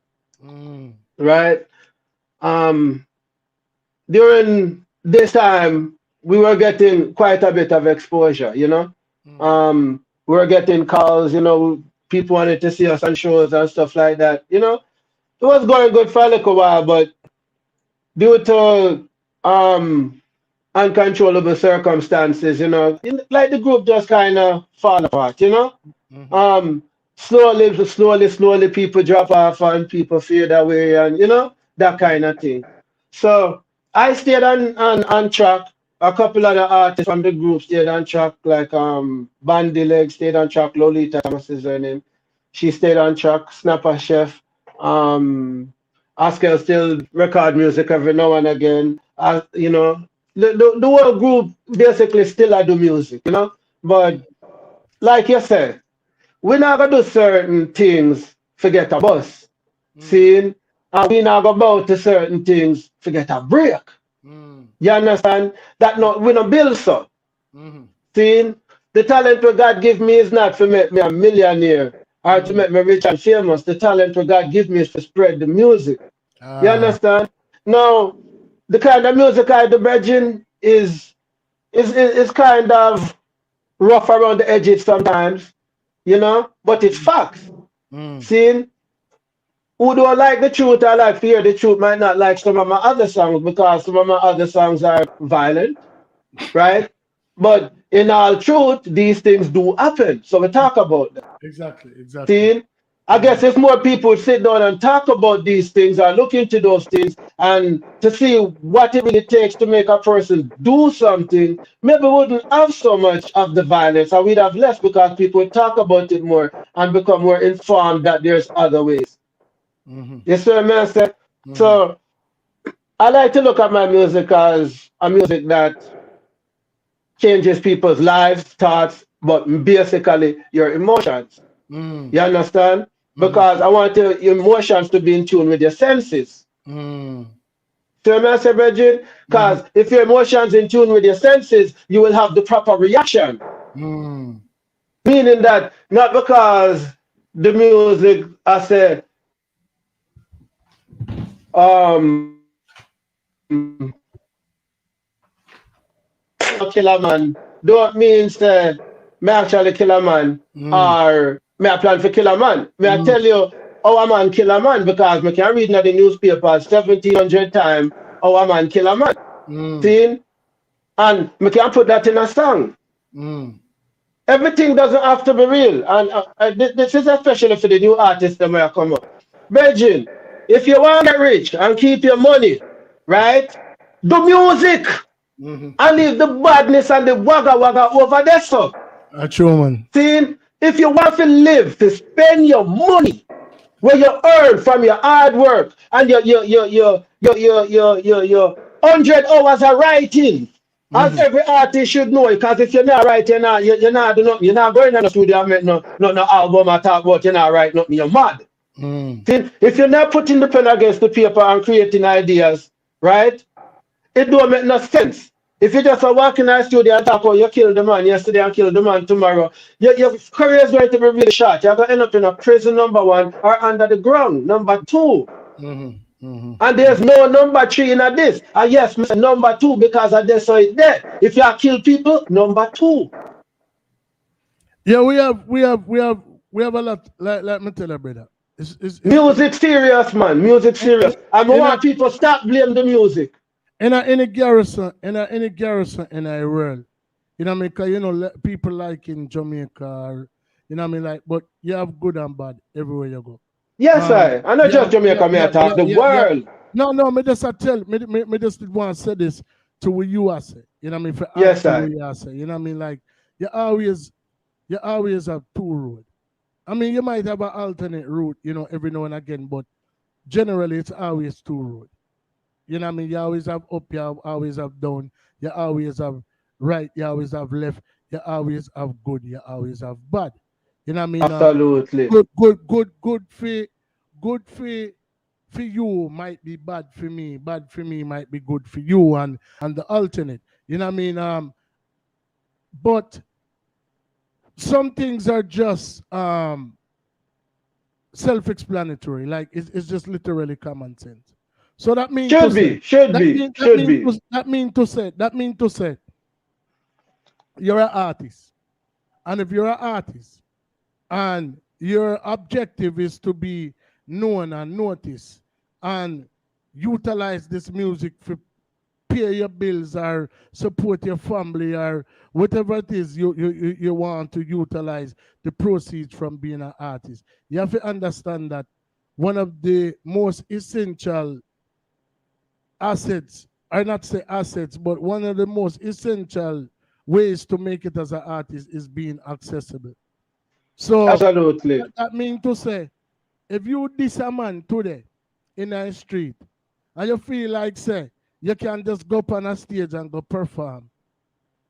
right? Um, During this time, we were getting quite a bit of exposure, you know. We were getting calls, you know, people wanted to see us on shows and stuff like that, you know. It was going good for a little while, but due to uncontrollable circumstances, you know, like the group just kind of fall apart, you know. Slowly, people drop off and people fade away, and you know that kind of thing. So I stayed on track. A couple other artists from the group stayed on track, like Bandy Leg stayed on track. Lolita Thomas is her name. She stayed on track. Snapper Chef. Oscar still record music every now and again. You know, the whole group basically still I do music, you know. But like you said, we not gonna do certain things, forget a bus. Seeing, and we not gonna bow to certain things, forget a break. You understand? That not we not build so. Seeing, the talent what God give me is not to make me a millionaire or to make me rich and famous. The talent what God give me is to spread the music. You understand? Now, the kind of music I do, Bridging, is kind of rough around the edges sometimes, you know, but it's facts. Seeing, who don't like the truth or like to hear the truth might not like some of my other songs because some of my other songs are violent, right? But in all truth, these things do happen. So we talk about them. Exactly. See, I guess if more people sit down and talk about these things or look into those things and to see what it really takes to make a person do something, maybe we wouldn't have so much of the violence, or we'd have less because people talk about it more and become more informed that there's other ways. You see what I mean? So I like to look at my music as a music that changes people's lives, thoughts, but basically your emotions. You understand? Because I want your emotions to be in tune with your senses. So I say, Bridget, because if your emotions in tune with your senses, you will have the proper reaction. Meaning that not because the music, I said, kill a man, don't mean say me actually kill a man or me I plan for kill a man. Me I tell you how a man kill a man because me can read in the newspaper 1700 times how a man kill a man. See? And me can put that in a song. Everything doesn't have to be real. And this is especially for the new artists that may come up. Virgin, if you want to get rich and keep your money, right? Do music. And leave the badness and the wagga wagga over there, so. True, man. See, if you want to live, to spend your money where you earn from your hard work and your 100 hours of writing, as every artist should know, because if you're not writing, you're not doing nothing. You're not going in the studio and make no album or talk about you're not writing nothing. You're mad. See, if you're not putting the pen against the paper and creating ideas, right? It don't make no sense. If you just walk in the studio and talk about you killed the man yesterday and killed the man tomorrow, your career is going to be really short. You're going to end up in a prison, number one, or under the ground, number two. And there's no number three in this. And yes, Mr. Number two, because of this, so it's there. If you kill people, number two. Yeah, we have a lot. Like me tell you, brother. It's music serious, man. Music serious. I want people stop blame the music. In any garrison in the world, you know what I mean? Because you know people like in Jamaica, or, you know what I mean, like, but you have good and bad everywhere you go. Yes, I not just Jamaica, me talk the world. No, me just me just want to say this to what you are say. You know what I mean? For yes, I. You know what I mean? Like you always have two roads. I mean, you might have an alternate route, you know, every now and again, but generally it's always two roads. You know what I mean? You always have up, you always have down, you always have right, you always have left, you always have good, you always have bad. You know what I mean? Absolutely. Good for you might be bad for me. Bad for me might be good for you, and the alternate. You know what I mean? But some things are just self-explanatory. Like it's just literally common sense. So that means should be. That means to say you're an artist. And if you're an artist and your objective is to be known and noticed and utilize this music for pay your bills or support your family or whatever it is you want to utilize the proceeds from being an artist, you have to understand that one of the most essential assets, I not say assets, but one of the most essential ways to make it as an artist is being accessible. So absolutely. That means to say, if you diss a man today in a street and you feel like say you can just go up on a stage and go perform,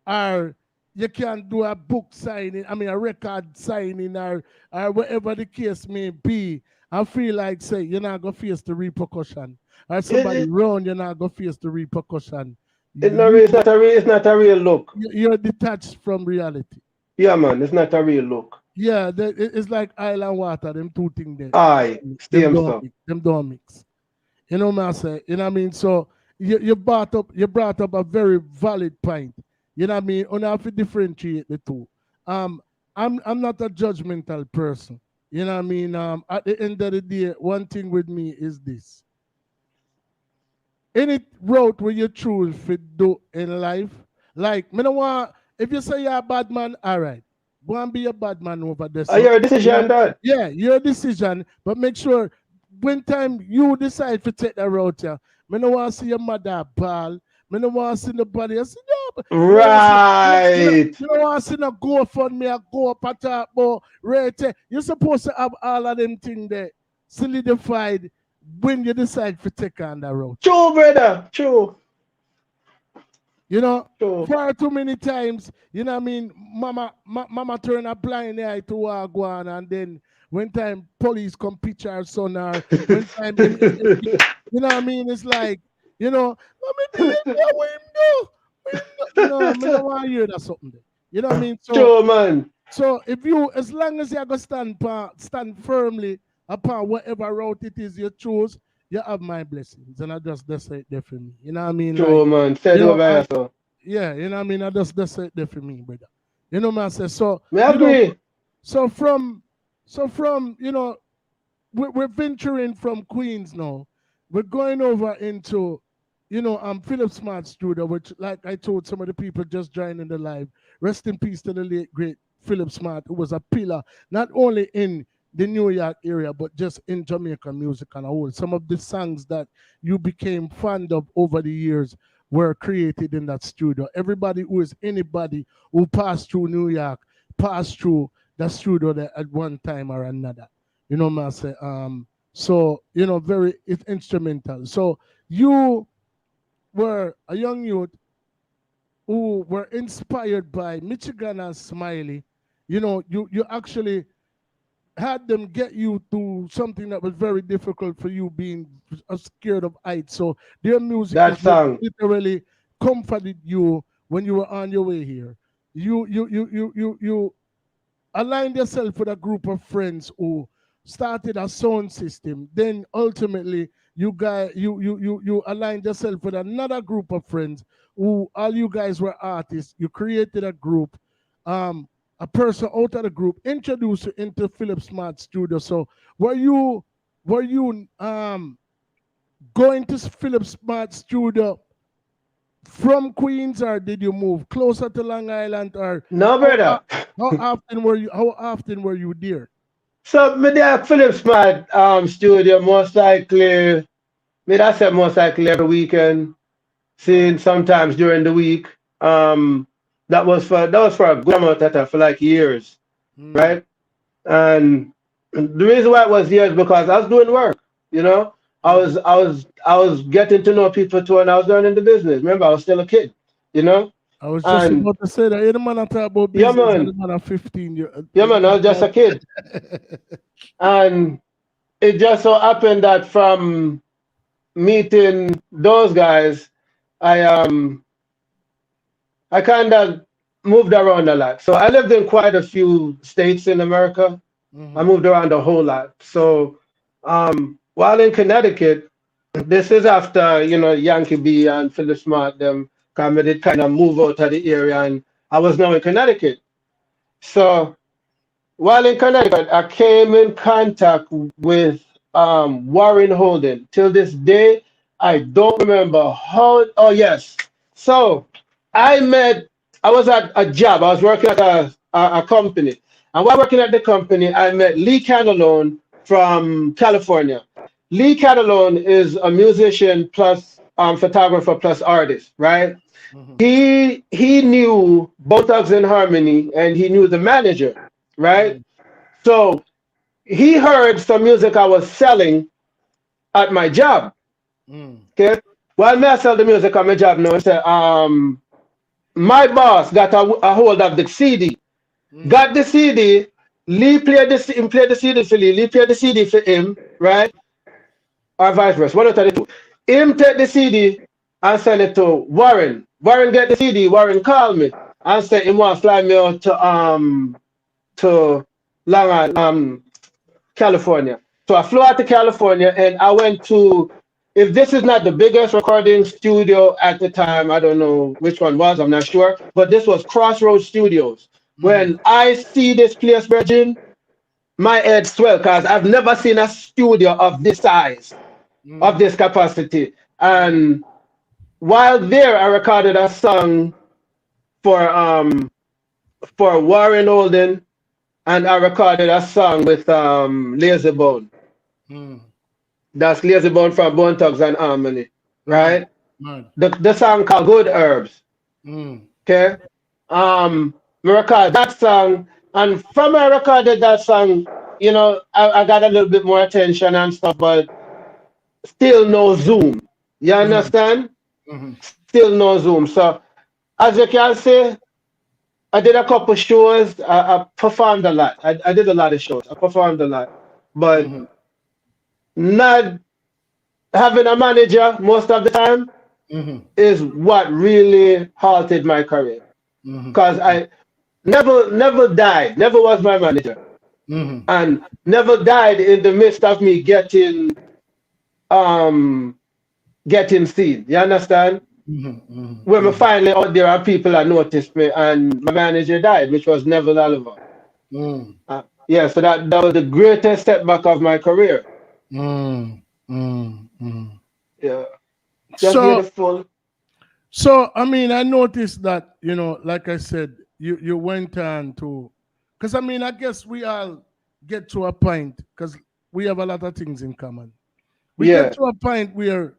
or you can do a book signing, I mean a record signing, or whatever the case may be, I feel like say you're not gonna face the repercussion. Or somebody run, you're not gonna face the repercussion. It's not a real look. You're detached from reality. Yeah, man, it's not a real look. Yeah, it's like oil and water, them two things there. Aye, them don't mix. You know what I say? You know what I mean? So you brought up a very valid point. You know what I mean? You have to differentiate the two. I'm not a judgmental person. You know what I mean? At the end of the day, one thing with me is this. Any route where you choose to do in life, like, me don't want, if you say you're a bad man, all right, go and be a bad man over there. So, your decision, Dad. Yeah, your decision, but make sure when time you decide to take that route, yeah, me don't want to see your mother ball. Me don't want to see nobody. I say, no, right. You don't want to see no GoFundMe or go up at top, but right, you're supposed to have all of them things there solidified when you decide to take on that road. True, brother. True. You know, far too many times, you know what I mean, mama turn a blind eye to Wagwan, and then when time police come picture her son, or when time, you know what I mean, it's like, you know, you know, I don't want to hear that something there. You know what I mean? So, true, man. So if you, as long as you're going to stand firmly upon whatever route it is you choose, you have my blessings. And I just say it there for me. You know what I mean? True, like, man. Said over here, so. Yeah, you know what I mean? I just say it there for me, brother. You know what I say? So, I agree. Know, so from, you know, we're venturing from Queens now. We're going over into, you know, Philip Smart's studio, which, like I told some of the people just joining the live, rest in peace to the late, great Philip Smart, who was a pillar, not only in the New York area, but just in Jamaican music and a whole. Some of the songs that you became fond of over the years were created in that studio. Everybody anybody who passed through New York, passed through the studio there at one time or another. You know what I say? So, you know, very instrumental. So you were a young youth who were inspired by Michigan and Smiley. You know, you actually had them get you to something that was very difficult for you, being scared of heights. So their music that song literally comforted you when you were on your way here. You aligned yourself with a group of friends who started a sound system. Then ultimately you aligned yourself with another group of friends who all you guys were artists. You created a group. A person out of the group introduced you into Philip Smart Studio. So were you going to Philip Smart Studio from Queens, or did you move closer to Long Island, or No, brother. how often were you there? So me there at Philip Smart studio most likely, me that say most likely every weekend, seeing sometimes during the week. That was for a good amount of time, for like years, right? And the reason why it was years because I was doing work, you know. I was getting to know people too, and I was learning the business. Remember, I was still a kid, you know. I was just And about to say that any man that talk about yeah, business and man, the man at 15 years. yeah, man, I was just a kid, and it just so happened that from meeting those guys, I I kind of moved around a lot. So I lived in quite a few states in America. I moved around a whole lot. So while in Connecticut, this is after, Yankee B and Philip Smart, them did kind of move out of the area, and I was now in Connecticut. So while in Connecticut, I came in contact with Warren Holden. Till this day, I don't remember how. Oh, yes. So I met, I was at a job. I was working at a company. And while working at the company, I met Lee Canalone from California. Lee Canalone is a musician plus photographer plus artist, right? He knew both Thugs in Harmony, and he knew the manager, right? So he heard some music I was selling at my job. Okay. While me I sell the music at my job now, he said, my boss got a hold of the CD. Got the CD. Lee played the CD for Lee. Lee played the CD for him, right? Or vice versa. One out of the two. Him take the CD and send it to Warren. Warren get the CD. Warren called me and said he want to fly me out to Long Island, California. So I flew out to California, and I went to, if this is not the biggest recording studio at the time, I don't know which one was, I'm not sure, but this was Crossroads Studios. When I see this place, Virgin, my head swell because I've never seen a studio of this size, of this capacity. And while there, I recorded a song for Warren Holden, and I recorded a song with Lazy Bone. That's Lazy Bone from Bone Thugs and Harmony, right? The song called Good Herbs. Okay? We recorded that song, and from I recorded that song, I got a little bit more attention and stuff, but still no Zoom. You understand? Still no Zoom. So, as you can see, I did a couple shows. I performed a lot. I did a lot of shows. I performed a lot. But not having a manager most of the time is what really halted my career. Because I never died, never was my manager. And never died in the midst of me getting seen. You understand? When we finally out there and people had noticed me, and my manager died, which was Neville Oliver. Yeah, so that was the greatest setback of my career. Yeah. Just beautiful. So I mean, I noticed that, like I said, you went on to, because I mean, I guess we all get to a point, because we have a lot of things in common. We get to a point where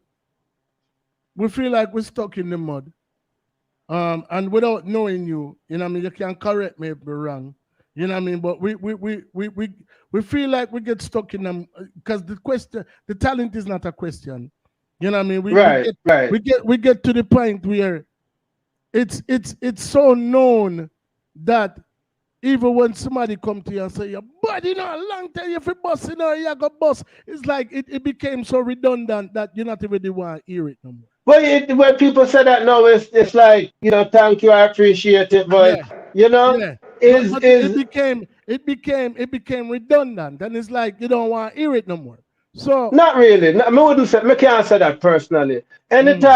we feel like we're stuck in the mud. And without knowing you, I mean, you can correct me if we're wrong. You know what I mean? But we feel like we get stuck in them because the talent is not a question. You know what I mean? We get to the point where it's so known that even when somebody come to you and say, your body, a long time if you bust, you got bust. It's like it became so redundant that you not even want to hear it no more. when people say that now, it's like, thank you, I appreciate it, but Yeah, you know, yeah. is It is became redundant, and it's like you don't want to hear it no more. So, not really. No, I wouldn't say. I can't say that personally. mm,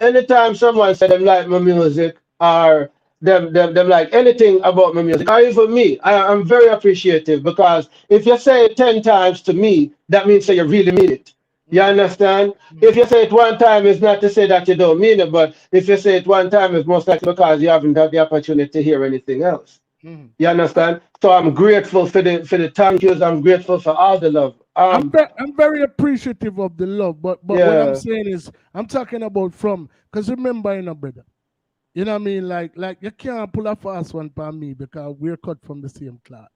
Anytime someone say them like my music or them like anything about my music, or even me, I'm very appreciative because if you say it 10 times to me, that means that you really mean it. You mm, understand? If mm, you say it one time, it's not to say that you don't mean it, but if you say it one time, it's most likely because you haven't had the opportunity to hear anything else. mm. You understand? So I'm grateful for the thank yous. I'm grateful for all the love. I'm very appreciative of the love, but what I'm Yeah, saying is I'm talking about from because remember, brother. You know what I mean? Like you can't pull a fast one for me because we're cut from the same cloth.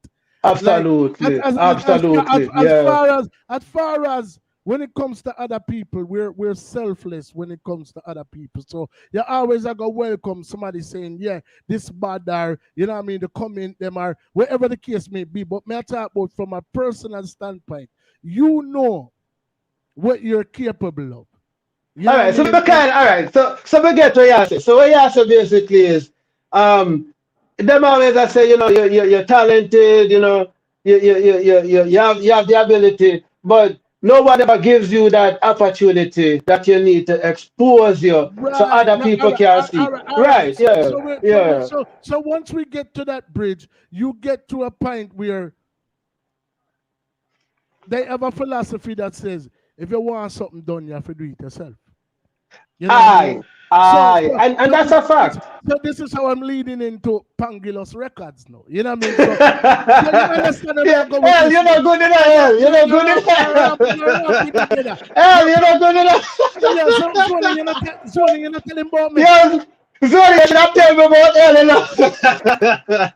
Like absolutely, absolutely. Yeah. as far as when it comes to other people, we're selfless when it comes to other people. So you always are gonna welcome somebody saying, yeah, this bad or you know what I mean, the comment them are wherever the case may be. But may I talk about from a personal standpoint, you know what you're capable of. You All know what I right. So we mean? And all right. So we get what you say. So what you say basically is, them always I say, you're talented, you have the ability, but no one ever gives you that opportunity that you need to expose you so right. other Now, all people right, can see. all right. Right. Yeah. Yeah. So once we get to that bridge, you get to a point where they have a philosophy that says if you want something done, you have to do it yourself. You know what I Aye. mean? So Aye. so And so that's this, a this fact. so this is how I'm leading into Pangilus Records now. You know what I mean? So you understand where I Yeah, go with hell, this you're now. not good enough. No, no, Hell, you're no, not no good ramp, no ramp, enough. no ramp with that brother. Hell, No, you're not good yeah, enough. so Zoning, Zoning, you're not telling about me. Yes, sorry, you should have told me about hell enough.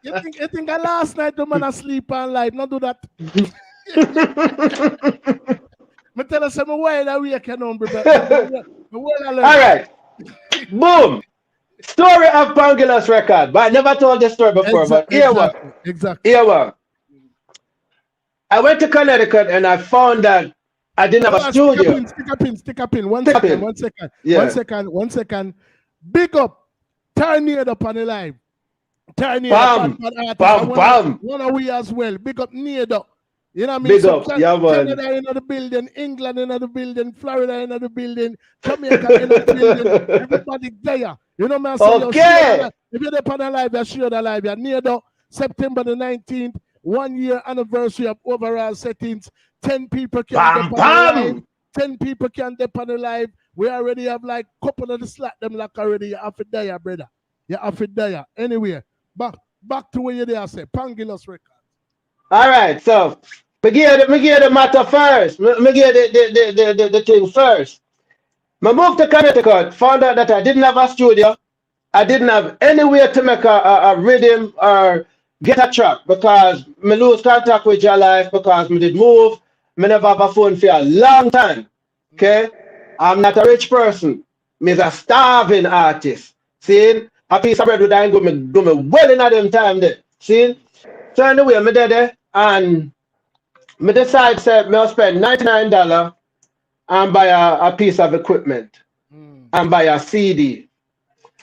You think that last night the man asleep and light, not do that. Me tell us I'm wide awake, you know, but me well All alert. right, boom. Story of Pangilus record, but I never told this story before. But here what? Exactly. Here what? I went to Connecticut and I found that I didn't have Hold a on, studio. stick a pin. One Stick up second, in. one second, one Yeah. second, one second. Big up, Tornado up on the live. Tornado, bad, Bam, bad artist. I bam, wanna bam. wanna we as well. Big up Nado. You know what I mean? Big So up. Yeah, man. Canada in the building, England in the building, Florida in the building, Jamaica in the building. Everybody there. You know what I say? Yo, share the Okay. live. If you're there on the live, you share the live. You're Nado, September the 19th, 1 year anniversary of overall settings. 10 people can dip Bam, on the live. bam. 10 people can dip on the live. We already have like couple of the slot them like already. You have it there, brother. You have it there. Anyway, back to where you there, say Pangilus Records. All right, so me give the matter first. Me give the thing first. I moved to Connecticut, found out that I didn't have a studio. I didn't have anywhere to make a rhythm or get a track because me lose contact with your life because me did move. Me never have a phone for a long time. Okay? I'm not a rich person. Me is a starving artist. See? A piece of bread with that go me well in at them time there. See? So anyway, me there and me decide say me spend $99 and buy a piece of equipment and buy a CD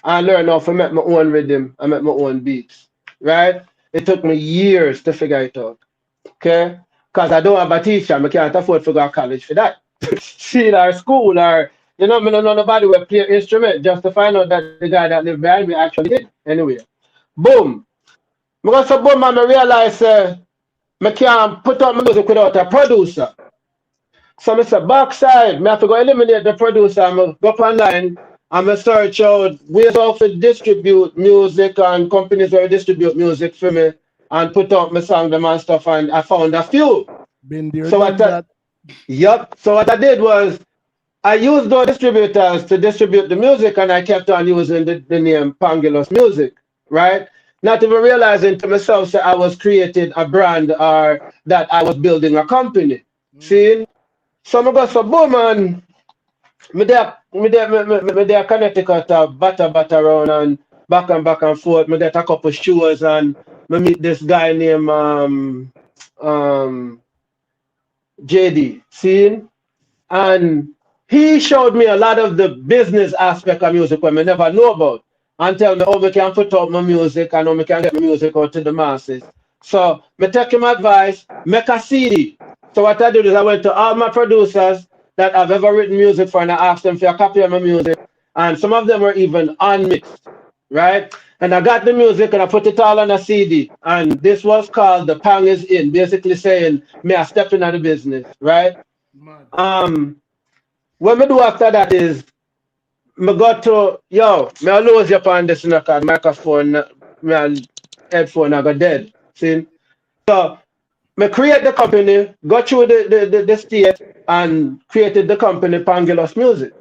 and learn how to make my own rhythm and make my own beats. Right? It took me years to figure it out. Okay? Because I don't have a teacher, I can't afford to go to college for that. See, or school, or me don't know nobody will play instrument just to find out that the guy that lived behind me actually did. Anyway, boom. Because so boom, and I realize I can't put out my music without a producer. So I said, backside, I have to go eliminate the producer. I'm going to go up online and I search out ways of to distribute music and companies that distribute music for me and put out my song them and stuff. And I found a few. Been there, So done that. yep. So what I did was I used those distributors to distribute the music and I kept on using the name Pangilus Music, right? Not even realizing to myself that I was creating a brand or that I was building a company. See? So I go so boom and me there Connecticut batter around and back and forth. Me get a couple shows and me meet this guy named um JD. See? And he showed me a lot of the business aspect of music when I never know about and tell me how we can put out my music and how we can get my music out to the masses. So me take him advice, make a CD. So what I did is I went to all my producers that I've ever written music for and I asked them for a copy of my music. And some of them were even unmixed, right? And I got the music and I put it all on a CD. And this was called The Pang Is In, basically saying me I step in the business, right? What me do after that is me got to me I lose you on this microphone, me headphone I got dead. See? So me create the company, go through the state and created the company Pangylus Music.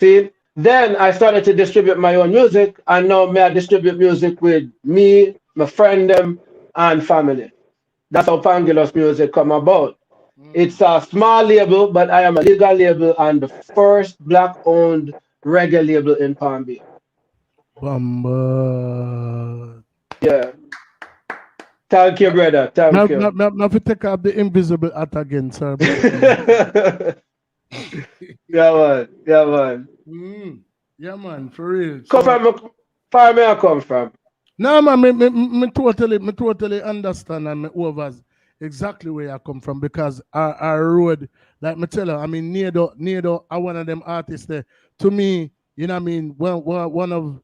See? Then I started to distribute my own music and now me I distribute music with me, my friend them and family. That's how Pangylus Music come about. It's a small label, but I am a legal label and the first black-owned reggae label in Palm Beach. Yeah. Thank you, brother. Thank you. Now to take up the invisible hat again, sir. Yeah, man. Yeah, man. Yeah, man, for real. Come from far may I come from? No, man, me totally understand and me overs exactly where I come from because our road, like me tell her, I mean, Nedo are one of them artists there. To me, you know what I mean, one of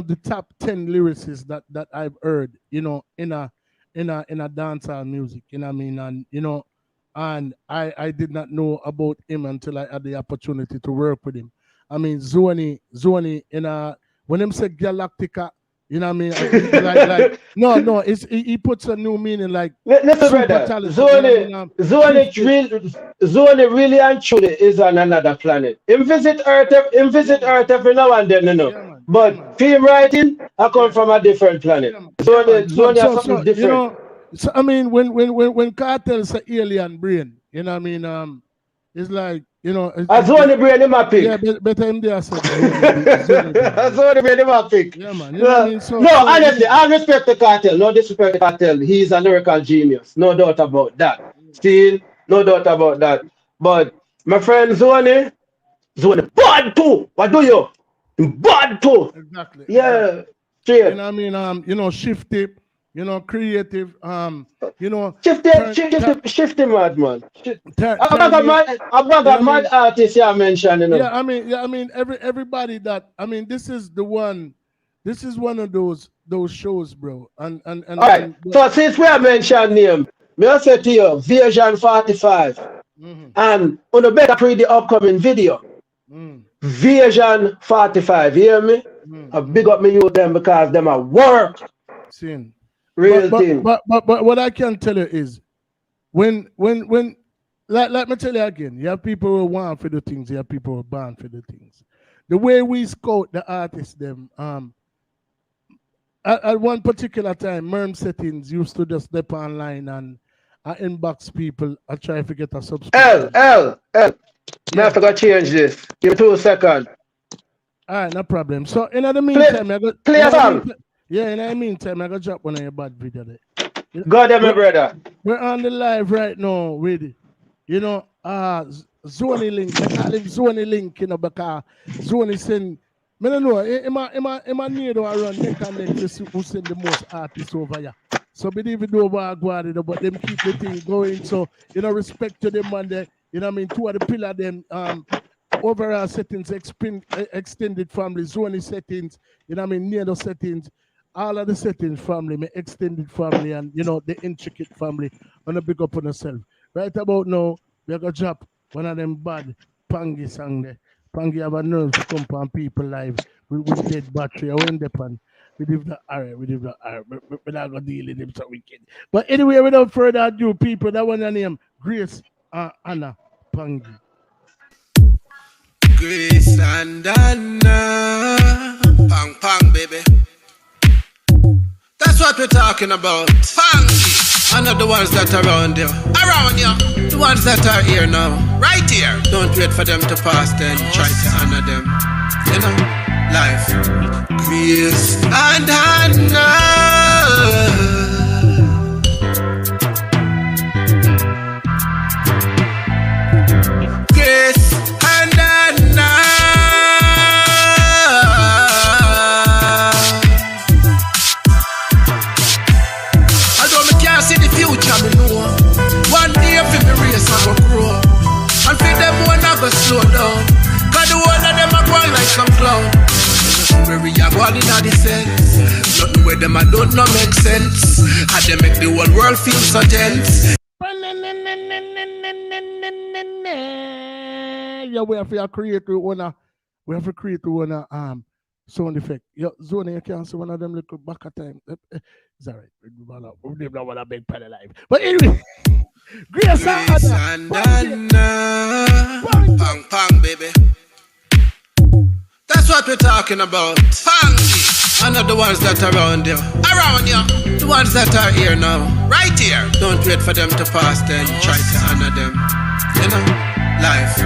the top 10 lyricists that I've heard, you know, in a dancehall music, you know what I mean, and you know, and I did not know about him until I had the opportunity to work with him. I mean, Zoni when him say Galactica, you know what I mean? No, he puts a new meaning like listen, brother. Zoni really and truly is on another planet. Him visit Earth every now and then, you know. Yeah, but film writing, I come from a different planet. Zoni has something different. You know, so I mean, when Cartel say alien brain, you know what I mean? It's like, you know, Zoni brain in my pick. Yeah, better him there. Zoni brain in my pick. Yeah, man. You know what I mean? Honestly, I respect the Cartel. No disrespect the Cartel. He's a lyrical genius. No doubt about that. Still, no doubt about that. But my friend Zoni bad too. What do you? Bad too. Exactly. Yeah. Straight. You know what I mean? You know, shifty. You know, creative. You know, shifty mad man. I mad artist you mentioned. You know. Yeah, I mean, everybody that this is one of those shows, bro. And all right. So since we have mentioned name, may I say to you, Vision 45, and on the better pre the upcoming video. Vision 45, you hear me? I big up me you them because them are work. Sin. Real thing. But what I can tell you is when let me tell you again, you have people who want for the things, you have people who are born for the things. The way we scout the artists, them at one particular time, Merm Settings used to just step online and inbox people. I try to get a subscription. L. I have to change this. Give me 2 seconds. All right, no problem. So in the meantime, play a song. Yeah, in the meantime, I got drop one of your bad video there. God, my brother. We're on the live right now with, you know, Zoni Link. I call him Zoni Link, you know, because Zoni send, I don't know, am I near to run neck and neck to see who send the most artists over here. So believe it over Guardian, but them keep the thing going. So, you know, respect to them and the, you know what I mean, two of the pillar them overall settings, extended family, Zoni settings, you know what I mean, near the settings. All of the settings family, my extended family, and you know the intricate family. Wanna big up on yourself. Right about now, we gonna drop one of them bad Pangy song there. Pangy have a nerve to come on people live with dead battery. I went upon. We leave the R. We're not gonna deal with him so wicked. But anyway, without further ado, people, that one name Grace Anna Pangy. Grace and Anna, pang baby. That's what we're talking about. Pangy. I know the ones that are around you. Around you. The ones that are here now. Right here. Don't wait for them to pass, then try to honor them. You know, life. Grace and Anna. Grace and where them I don't know make sense. How they make the whole world feel so tense. Yeah, we have to create one. We have to create one sound effect. Yeah, Zone, you can see one of them little back at time. It's alright. We don't want a big pen alive. But anyway, Grace and Pang, pang, baby. That's what we're talking about. Pangy. I know the ones that are around you. Around you. The ones that are here now. Right here. Don't wait for them to pass, then try to honor them. You know, life.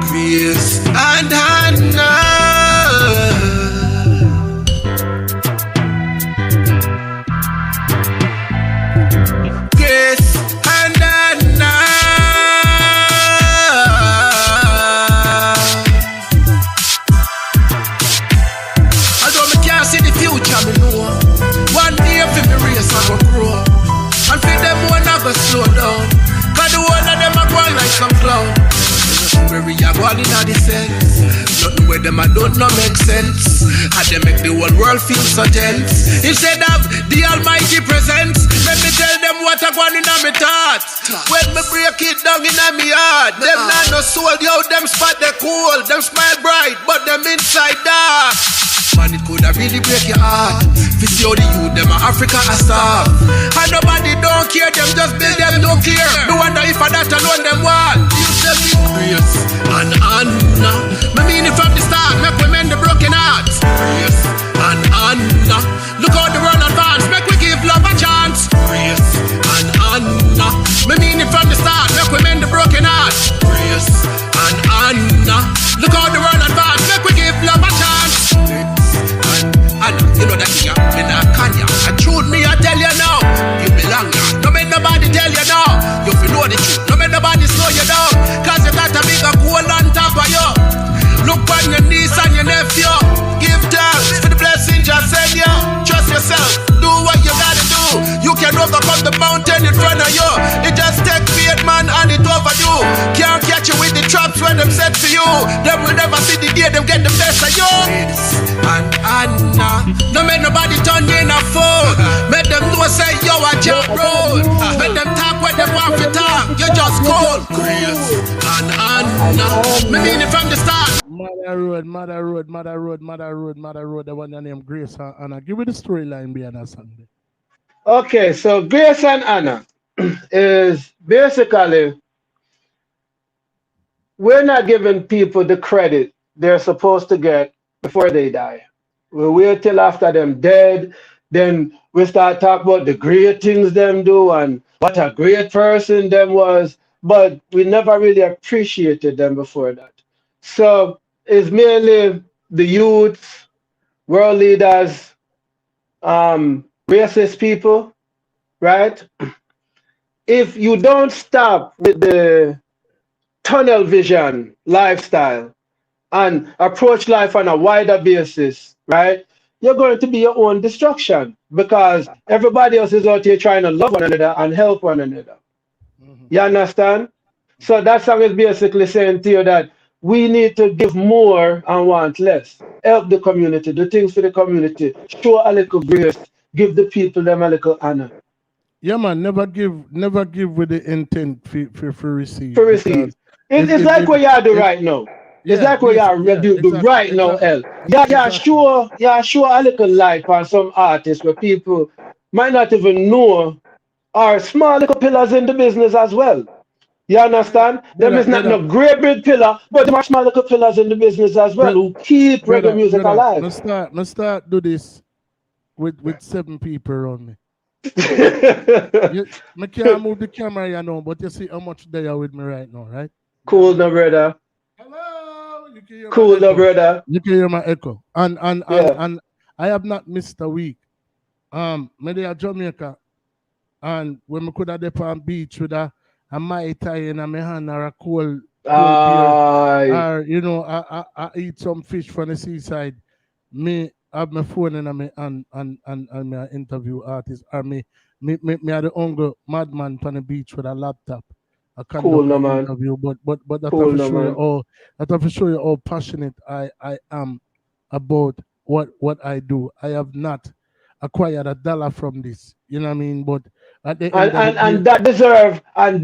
Grace and Hannah. Grace and Hannah. Although me can't see the future, me know. One day for me race I go grow. And for them one I go slow down. Cause the one of them are going like some clown. Where we are going in the sense. Nothing where them I don't know make sense. How they make the whole world feel so tense. Instead of the Almighty presence, let me tell them what I want in my thoughts. When me break it down in my heart, them not no soul, yo, them spot they cool, them smile bright, but them inside dark. Man, it coulda really break your heart. If you see how the youth, them are Africa a star. And nobody don't care, them just build them nuclear. No wonder if I that alone them want. You tell me Grace and Anna. Me mean it from the start, make we mend the broken hearts. Grace and Anna. Look how the world advance, make we give love a chance. Grace and Anna. Me mean it from the start, make we mend the broken hearts. Grace and Anna. Look how the world advance, make we give love a chance. And you know that thing, me not can ya. And truth me I tell you now, you belong now. No make nobody tell you now. You feel know the truth, no make nobody slow you down. Cause you got a bigger goal on top of you. Look on your niece and your nephew. Give thanks for the blessing just send you. Trust yourself, do what you gotta do. You can overcome the mountain in front of you. It just take faith, man, and it overdue. Can't catch you with the traps when them set for you. Them will never see the day them get the best of you. And Anna, no make nobody turn you in a fool. Make them know say yo a jump road. Make them talk when they want to talk. You just cold. Grace and Anna, me mean it from the start. Mother Road. The one named Grace and Anna. Give me the storyline behind that Sunday. Okay, so Grace and Anna is basically we're not giving people the credit they're supposed to get before they die. We wait till after them dead, then we start talking about the great things them do and what a great person them was, but we never really appreciated them before that. So it's mainly the youth, world leaders, racist people, right? If you don't stop with the tunnel vision lifestyle and approach life on a wider basis, right? You're going to be your own destruction because everybody else is out here trying to love one another and help one another. You understand? So that song is basically saying to you that we need to give more and want less. Help the community, do things for the community, show a little grace, give the people them a little honor. Yeah, man, never give with the intent for receive. For receive. It's like what you do right now. It's like what you do right now, El. Yeah, sure a little light on some artists where people might not even know are small little pillars in the business as well. You understand? Them is not no great big pillar, but them are small little pillars in the business as well who keep reggae music alive. Let's start do this with 7 people around me. I can't move the camera, you know, but you see how much they are with me right now, right? Cool, no brother. Hello. Cool, no brother. You can hear my echo. And I have not missed a week. Maybe at Jamaica, and when I could have dip on beach with a Mai Tai in my hand or a cold beer, or you know, I eat some fish from the seaside. Me have my phone in my hand and me interview artists, or me are the only madman on the beach with a laptop. I can't do an interview, but that cool, have to show you how passionate I am about what I do. I have not acquired $1 from this. You know what I mean? But at the end of the And day,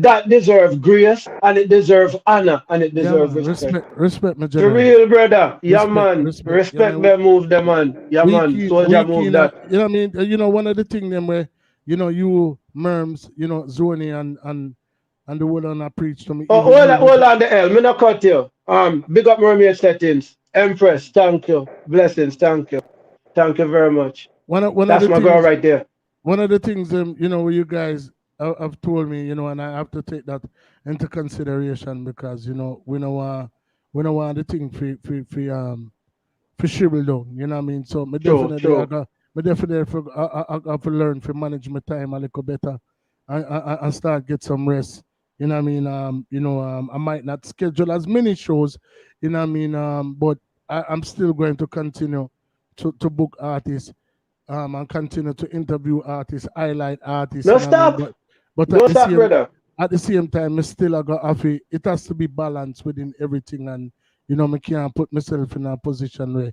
that deserve grace, and it deserve honor, and it yeah, deserve man, respect. respect, my For general. real, brother. Yeah, Respect, man. respect. Yeah, Respect man. them move them, man. Yeah, man. Soldier We move keen, that. you know what I mean? One of the things them where, you Merms, Zoni and the one I preach to me, Oh, even you. hold on the L. Me not cut you. Big up mermaid settings. Empress, thank you. Blessings, thank you. Thank you very much. One of That's the my girl things, right there. one of the things, where you guys have told me, and I have to take that into consideration because, we don't want the thing for shrivel down, you know what I mean? So me True, definitely true. I have to learn to manage my time a little better and start get some rest. You know what I mean? I might not schedule as many shows, you know what I mean? But I'm still going to continue to book artists, and continue to interview artists, highlight artists, No you know what I mean? stop. But Don't stop, brother. at the same time, I still it has to be balanced within everything, and I can't put myself in a position where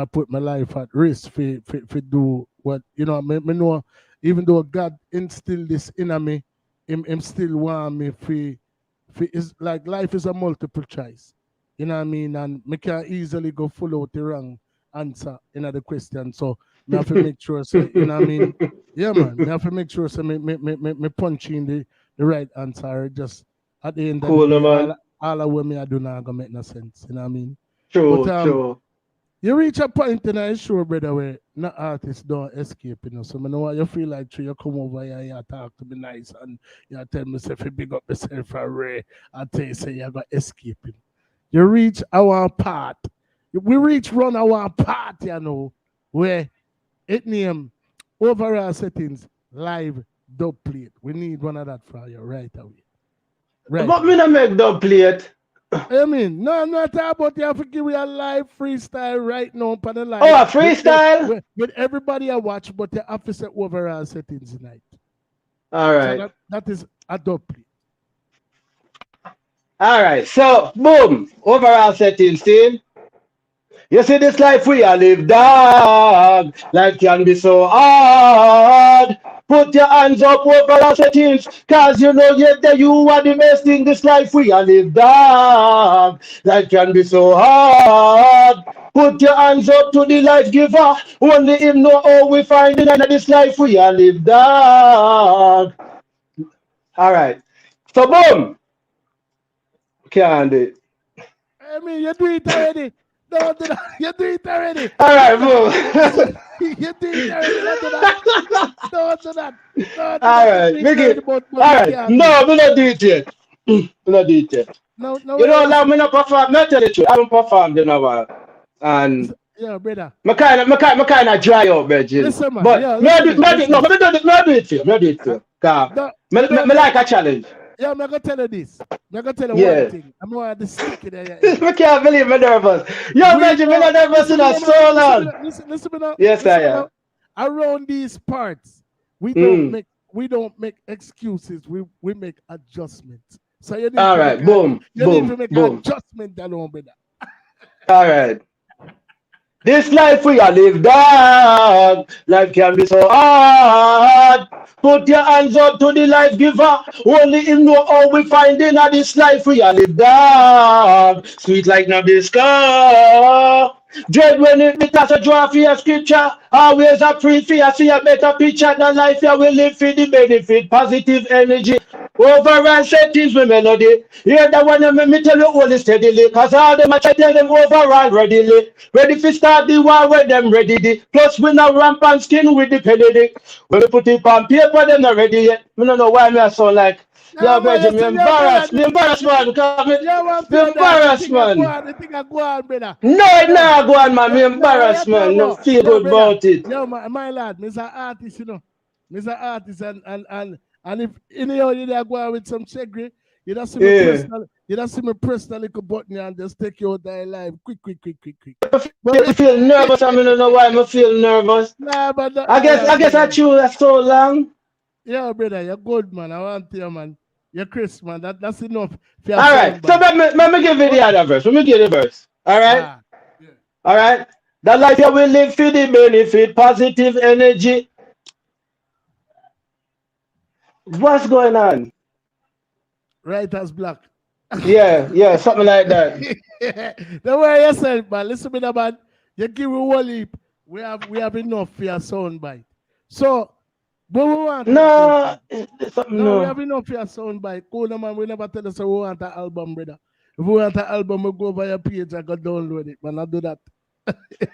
I put my life at risk for do what me know. Even though God instilled this in me, him still want me for is like life is a multiple choice. You know what I mean? And me can easily go follow out the wrong answer in the question. So me have to make sure say, you know what I mean? Yeah, man. Me have to make sure say me punch in the right answer. Just at the end of the Cool, no, day, man. all of what me I do now gonna make no sense. You know what I mean? But True, true. you reach a point in a show, brother, where no artists don't escape, So I know what you feel like you come over here, you talk to me nice, and you tell me if you big up yourself for Ray, I tell you say you got escape. You reach our part. We reach run our part, where it name overall settings live dub plate. We need one of that for you right away. Right. But me not make dub plate. I mean, no, I'm not talking about you have to give you a live freestyle right now on the live. Oh, a freestyle? With everybody I watch, but you have to set overall settings tonight. All right. So that is a dub plate. All right. So, boom. Overall settings, team. You see this life we are live, dog. Life can be so hard. Put your hands up over our settings, cause yet that you are the best in this life we are live, dog. Life can be so hard. Put your hands up to the life giver. Only him know how we find in this life we are live, dog. All right. So boom. Can't do it. I mean, you do it already. Don't do that. You do it already. All right, boom. You do it already. Don't do that. All right, make it. All right. No, we not do it yet. We not do it yet. No, Like me not perform. Not tell the truth. I haven't performed in a while, and yeah, brother. Me kind of dry out, Reggie. Listen, man. But yeah, me do it for you. Me do it for you. Cause me like a challenge. Yeah, I'm gonna tell you this. I'm gonna tell you one thing. I'm gonna the stick in there. I can't believe me nervous. Yo, Reggie, me not nervous in a so long. Listen, now. Yes, I am. Around these parts, we don't make excuses. We make adjustments. So you need all right, boom, you boom, need to make boom. adjustment alone, brother. All right. This life we are live, dog. Life can be so hard. Put your hands up to the life giver. Only him know how we find in this life we are live, dog. Sweet like Nabisco. Dread when it because a draw for your scripture. Always a free for you see a better picture than life you will live for the benefit. Positive energy. Overall settings with melody. Hear that one and me tell you only steadily. Cause all them I try tell them overall readily. Ready to start the war with them ready. Plus we now ramp and skin with the penny. When we put it on paper, them not ready yet. I don't know why me so like. Yeah, Benjamin, me embarrassed, man. Me embarrassed, man. No, it not go on, man. Me embarrassed, man. No feel good about it. Yo, my lad, Mr. Artist, Mr. Artist, and if you go on with some segre, you don't see me press the little button and just take you out there live. Quick. I feel nervous. I don't know why I feel nervous. Nah, but I guess I chew that so long. Yeah, brother, you're good, man. I want you, man. You're Chris, man. That's enough. All right. So let me give you the other verse. Let me give you the verse. All right. Yeah. All right. The life you will live for the benefit, positive energy. What's going on? Right as black. Yeah, something like that. Don't worry yourself, man. Listen to me, man. You give me one leap. We have enough for your sound bite. So, but we want No, it's something no, we no. have enough for your sound bite. Cool, no, man. We never tell us we want an album, brother. If we want an album, we go over your page and go download it, man. I do that.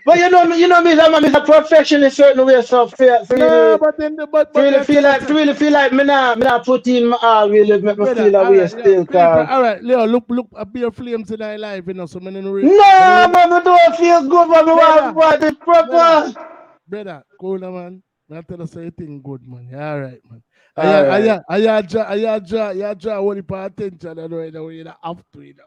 But you know me, I'm a professional in certain ways, so No, but then the but then tell us, really feel like me not put in my all really make me brother. feel a All way right, yeah, still, people. cause All right, Leo, look up your flames in our life, you know. So many no, man, I don't feel good, but me brother, want it brother, proper. brother, cool, no, man. I tell us everything good, man. Yeah, all right, man. All right. I only pay attention. I know you don't have to, you know.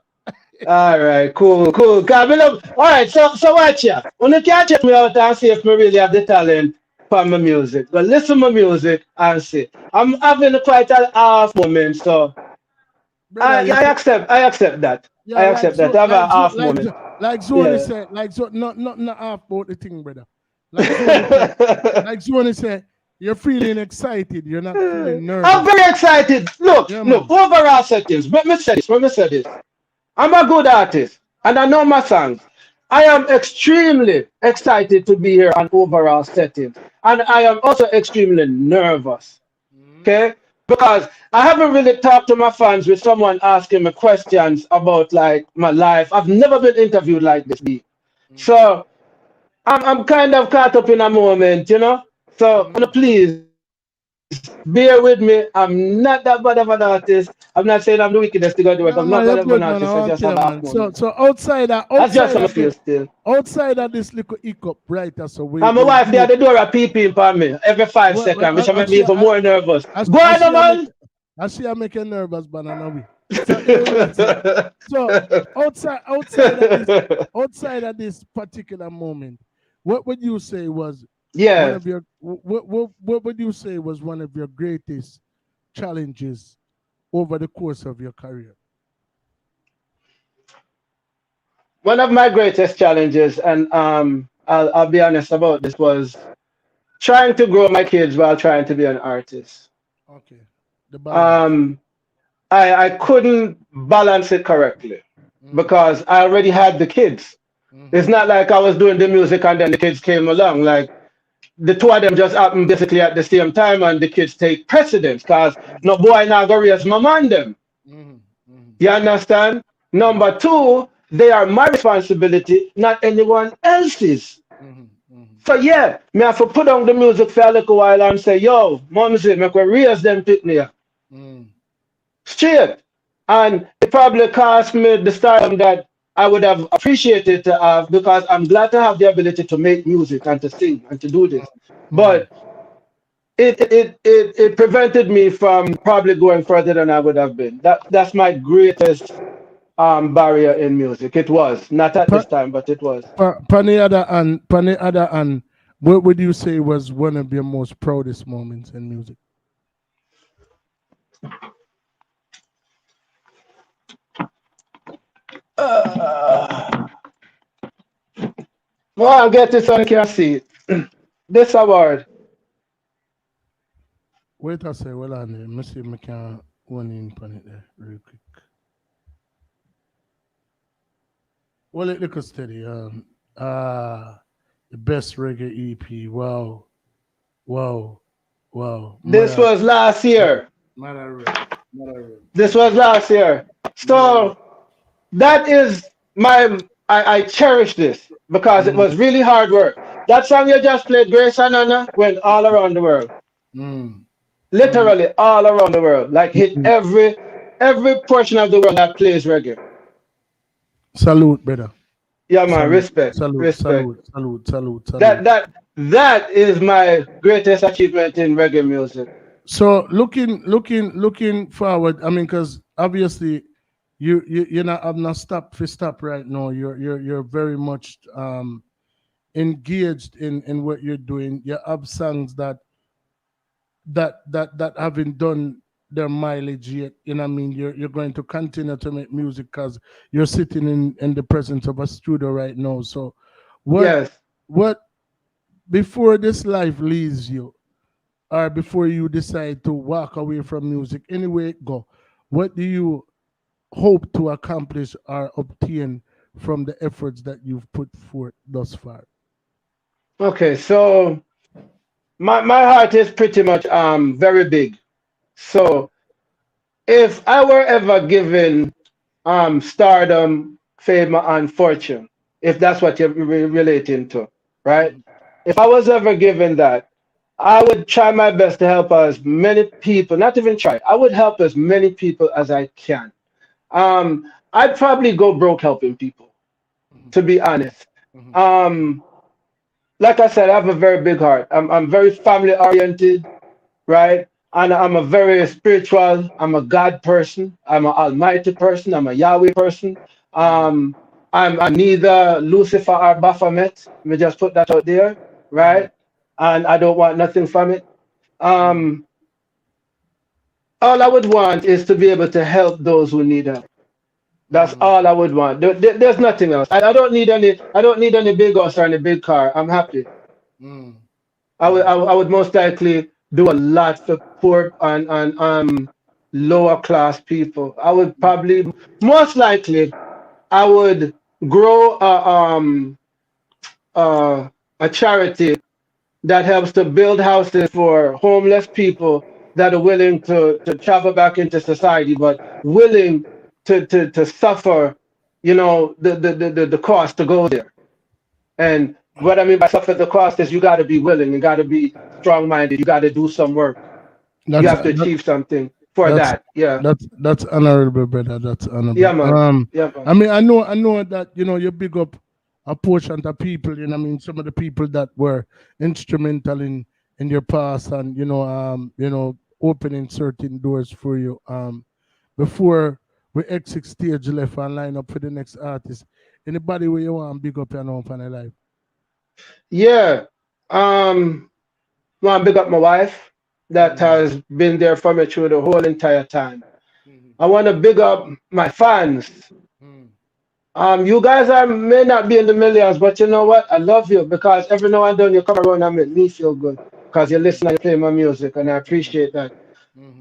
All right, cool. Cause me love, all right, so watch ya. When you can check me out and see if me really have the talent for my music. But listen to my music and see. I'm having quite an off moment, so Brother, I accept that. yeah, I accept that. I have an off moment. like Zoni Yeah. said, like so, not half about the thing, brother. Like Zoni said, you're feeling excited. You're not feeling nervous. I'm very excited. Look, Yeah, look, man. overall settings. Let me say this. I'm a good artist and I know my songs. I am extremely excited to be here on overall settings. And I am also extremely nervous. Okay? Because I haven't really talked to my fans with someone asking me questions about like my life. I've never been interviewed like this. So I'm kind of caught up in a moment, you know? So please bear with me. I'm not that bad of an artist. I'm not saying I'm the wickedest thing I do it. No, I'm not man, bad you're of an good, man. artist. I I don't just have care, a half man. moment. So That's just how I feel still. outside of this little hiccup, right? So And my wife there at the door are peeping for me every 5 seconds, which makes me even more nervous. Go on, man. I see I make you nervous, but I know we. So anyway, so outside of this particular moment, what would you say was one Yeah. of your what would you say was one of your greatest challenges over the course of your career? One of my greatest challenges, and I'll be honest about this, was trying to grow my kids while trying to be an artist. Okay, the balance. Um, I couldn't balance it correctly because I already had the kids. It's not like I was doing the music and then the kids came along. Like the two of them just happened basically at the same time, and the kids take precedence because no boy now go raise my man them. You understand? Number two, they are my responsibility, not anyone else's. So yeah, me have to put on the music for a little while and say, yo, momsy, make we raise them picnic. Straight. And it probably cost me the stardom that I would have appreciated to have because I'm glad to have the ability to make music and to sing and to do this. But it prevented me from probably going further than I would have been. That's my greatest barrier in music. It was not at this time, but it was. On the other hand, what would you say was one of your most proudest moments in music? Well, I'll get this so I can see it. This award. Wait a say, well on there. Let me see if I can one in on it there real quick. Well, it look steady. The best reggae EP. Wow. This was last year. This was last year. So that is I cherish this because it was really hard work. That song you just played, Grace and Anna, went all around the world. Literally all around the world. Like hit every portion of the world that plays reggae. Salute, brother. Yeah, man, respect. Respect. Salute. That is my greatest achievement in reggae music. So looking forward. I mean, because obviously you're not have not stop right now. You're very much engaged in what you're doing. You have songs that haven't done their mileage yet. You know what I mean? You're going to continue to make music because you're sitting in the presence of a studio right now. So what Yes. what before this life leaves you, or before you decide to walk away from music, anywhere it go, what do you hope to accomplish or obtain from the efforts that you've put forth thus far? Okay, so my heart is pretty much very big. So if I were ever given stardom, fame, and fortune, if that's what you're relating to, right? If I was ever given that, I would try my best to help as many people, not even try, I would help as many people as I can. I'd probably go broke helping people, to be honest. Um, like I said, I have a very big heart. I'm very family oriented, right? And I'm a very spiritual, I'm a God person, I'm an almighty person, I'm a Yahweh person. Um, I'm neither Lucifer or Baphomet. Let me just put that out there, right? And I don't want nothing from it. Um, all I would want is to be able to help those who need help. That's all I would want. There's nothing else. I don't need any. I don't need any big house or any big car. I'm happy. I would most likely do a lot for poor and lower class people. I would probably most likely I would grow a charity that helps to build houses for homeless people that are willing to travel back into society, but willing to suffer, the cost to go there. And what I mean by suffer the cost is you got to be willing, you got to be strong minded, you got to do some work, you That's have to achieve something for that's that. Yeah. that's honorable, brother. That's honorable. Yeah, man. Yeah, man. I know that you big up a portion of people. Some of the people that were instrumental in your past, and opening certain doors for you. Before we exit stage left and line up for the next artist. Anybody where you want big up your own for their life? Yeah. Um, want to big up my wife that has been there for me through the whole entire time. I want to big up my fans. You guys may not be in the millions, but you know what? I love you because every now and then you come around and make me feel good because you listen and you play my music, and I appreciate that.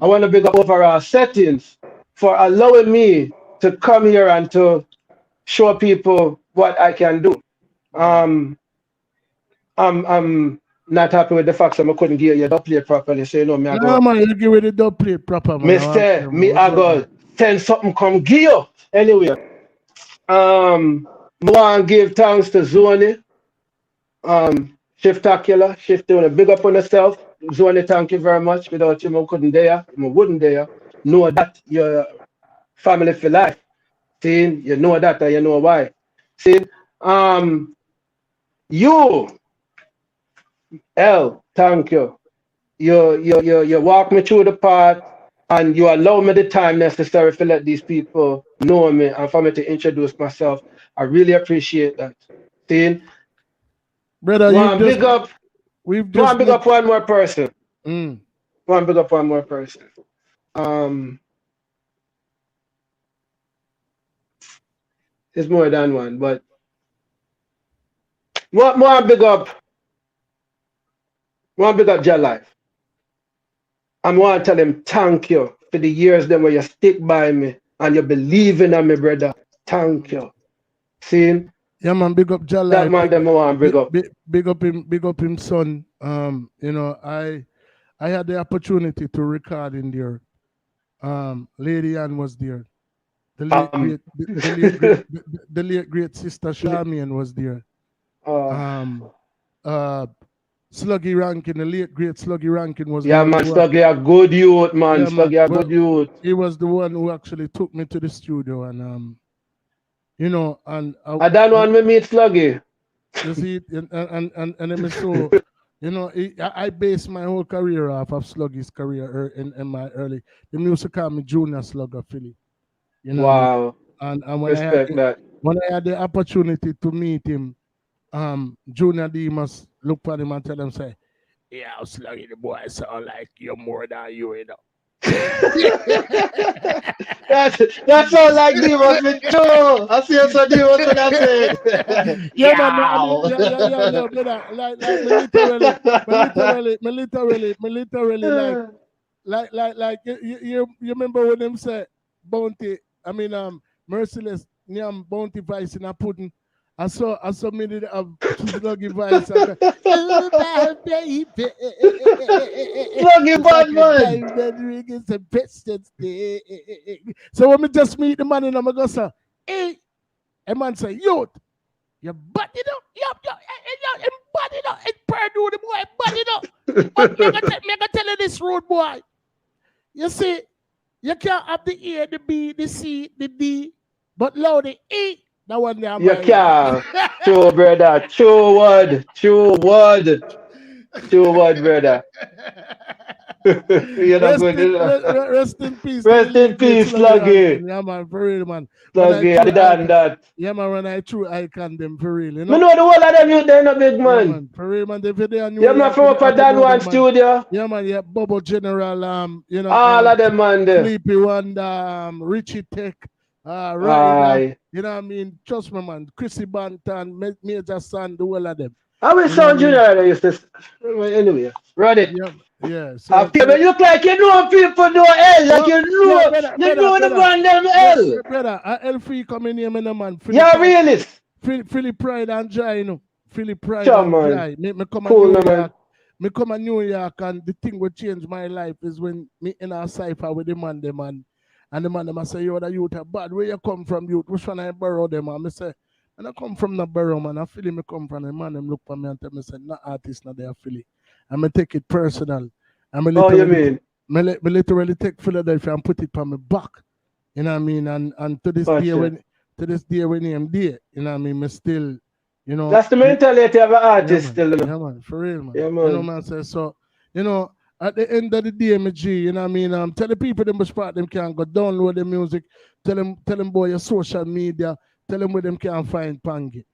I want to big up overall settings for allowing me to come here and to show people what I can do. Um, I'm not happy with the fact that I couldn't get you dub plate properly, so me I No go, man, you give it the dub plate proper man. Mister, me I go send something come give you. Anyway, I want to give thanks to Zoni, Shiftacular, Shift doing a big up on yourself. Zoni, thank you very much. Without you, I couldn't dare, I wouldn't dare. Know that you're family for life. See, you know that and you know why. See, um, you, L, thank you. You walk me through the path and you allow me the time necessary to let these people know me and for me to introduce myself. I really appreciate that. See, brother, one big up, we've one just big up one more person. Mm. One big up one more person. Um, it's more than one, but one big up your life. I want to tell him thank you for the years them where you stick by me and you believe in me, brother. Thank you. See? Yeah man, big up Jal That Life. man them I want big up. Big up him son. I had the opportunity to record in there. Lady Ann was there. The late great the late great sister Charmian was there. Sluggy Rankin, the late great Sluggy Rankin was yeah, the one man, who Sluggy a good youth, man. yeah, man. Sluggy a Well, good youth. he was the one who actually took me to the studio and and I don't want me meet Sluggy. you see, and I'm so, I base my whole career off of Sluggy's career in my early. The music called me Junior Slugger Philly. You know what I mean? Wow. And Respect that. when I had the opportunity to meet him, Junior D must look at him and tell him, say, "Yeah, Sluggy, the boy sound like you're more than you know." That's all like Divas with true. I see so Divas when I say it. Yeah, man. I mean, Yow. yeah, brother. Like, me literally, like, you remember when them say bounty? I mean, merciless, bounty vice in a pudding. I saw me did have sluggy vice. I go, oh my baby, Sluggy it's bad like a man. diamond ring, it's a precious thing. So when me just meet the man and I'm gonna say, hey, a man say, yo, you body up, you body up, it's Purdue the boy, body up. But me gonna tell you this road boy. You see, you can't have the A, the B, the C, the D, but loud the E. That one there, You my can't. True, brother. True word. True word. True word, brother. You're not Rest going in, to rest in peace to the rest in late great peace, Sluggy Sluggy. Rankin. Yeah, man, for real, man. When I Sluggy, I true done icon, that. yeah, man, when I true icon them for real, you Me know. know the whole of them youth, they're not big Yeah, man. man, for real, man. They there in New Yeah, man, York, from you up at have to Dan know One them, man. studio. Yeah, man, yeah, Bobo General, All of them, man, there. Sleepy Wonder, Richie Tech, Ryder, Aye. you know what I mean? Trust me, man. Chrissy Bantan, Major Son, the whole of them. How will You know what I Sound mean? Junior they used to... Anyway, run it. Yeah, yeah. I So, feel you look like you know people know L, like well, yeah, you know the man them yeah, L. brother. L3 coming here, man. Philip You're a realist. Philip Pride and Joy, you know. Philip Pride Sure, and man. Joy. Me come to Cool, New no, York. man. Me come to New York, and the thing will change my life is when me in a cipher with the man, and the man them I say, yo, the youth are bad. Where you come from, youth? Which one I borrow them? And I say, and I come from the borough, man. I feel me come from the man. Them look for me and tell me, say, not artist, not they are Philly. And me take it personal. And Oh, you mean? me literally take Philadelphia and put it on my back. You know what I mean? And to this day Gotcha. when I'm there, you know what I mean, me still, you know, That's the mentality of an artist still, you know. yeah, man, for real, man. Yeah, You know, man. man, say so, you know, at the end of the day, my G, you know what I mean? Tell the people them which part them can go download the music, tell them boy your social media, tell them where them can find Pangy.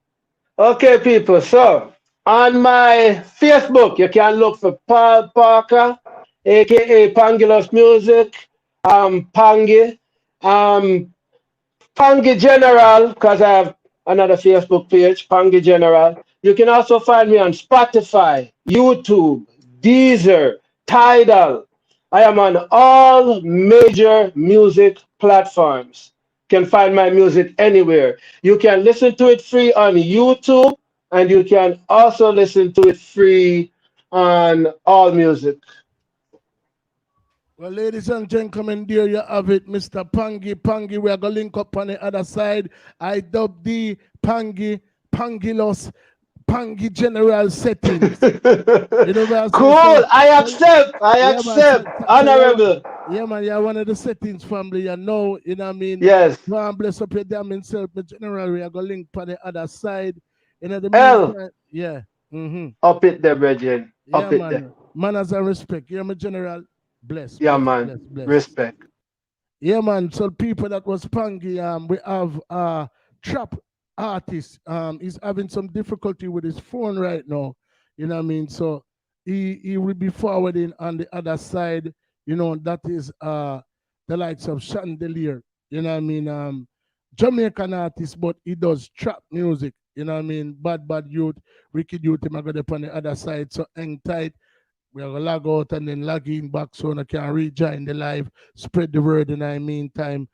Okay, people. So, on my Facebook, you can look for Paul Parker, aka Pangulus Music, Pangy, um, Pangy General, because I have another Facebook page, Pangy General. You can also find me on Spotify, YouTube, Deezer, Tidal. I am on all major music platforms. You can find my music anywhere. You can listen to it free on YouTube, and you can also listen to it free on All Music. Well, ladies and gentlemen, there you have it, Mr. Pangy. Pangy, we are going to link up on the other side. I dub the Pangy, Pangylus, Pangy General Settings. You know what I'm saying? Cool. So, I accept. I yeah, accept. man, Honorable. yeah, man, you're one of the settings family, you know what I mean? Yes. Go and bless up your damn self, but general, we are going to link on the other side. In the L. meantime, yeah. Up it there, brethren. Yeah, Up it there. man. Manners and respect. Yeah, my general. Bless, Yeah, bless, man. bless, bless. Respect. Yeah, man. So people that was Pangy, we have trap artist. He's having some difficulty with his phone right now. You know what I mean? So he will be forwarding on the other side. You know, that is the likes of Chandelier. You know what I mean? Jamaican artist, but he does trap music. You know what I mean? Bad youth, wicked youth, him I got up on the other side. So hang tight. We are gonna log out and then log in back so I can rejoin the live, spread the word in the meantime.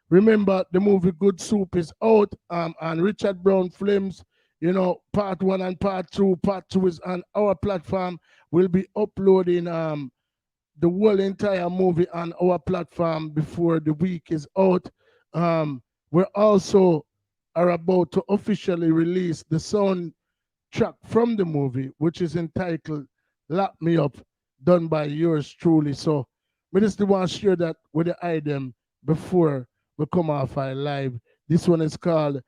Remember the movie Good Soup is out on Richard Brown Films, you know, part 1 and part 2. Part 2 is on our platform. We'll be uploading the whole entire movie on our platform before the week is out. We're also are about to officially release the soundtrack from the movie, which is entitled Lock Me Up, done by yours truly. So we just want to share that with the item before we come off our live. This one is called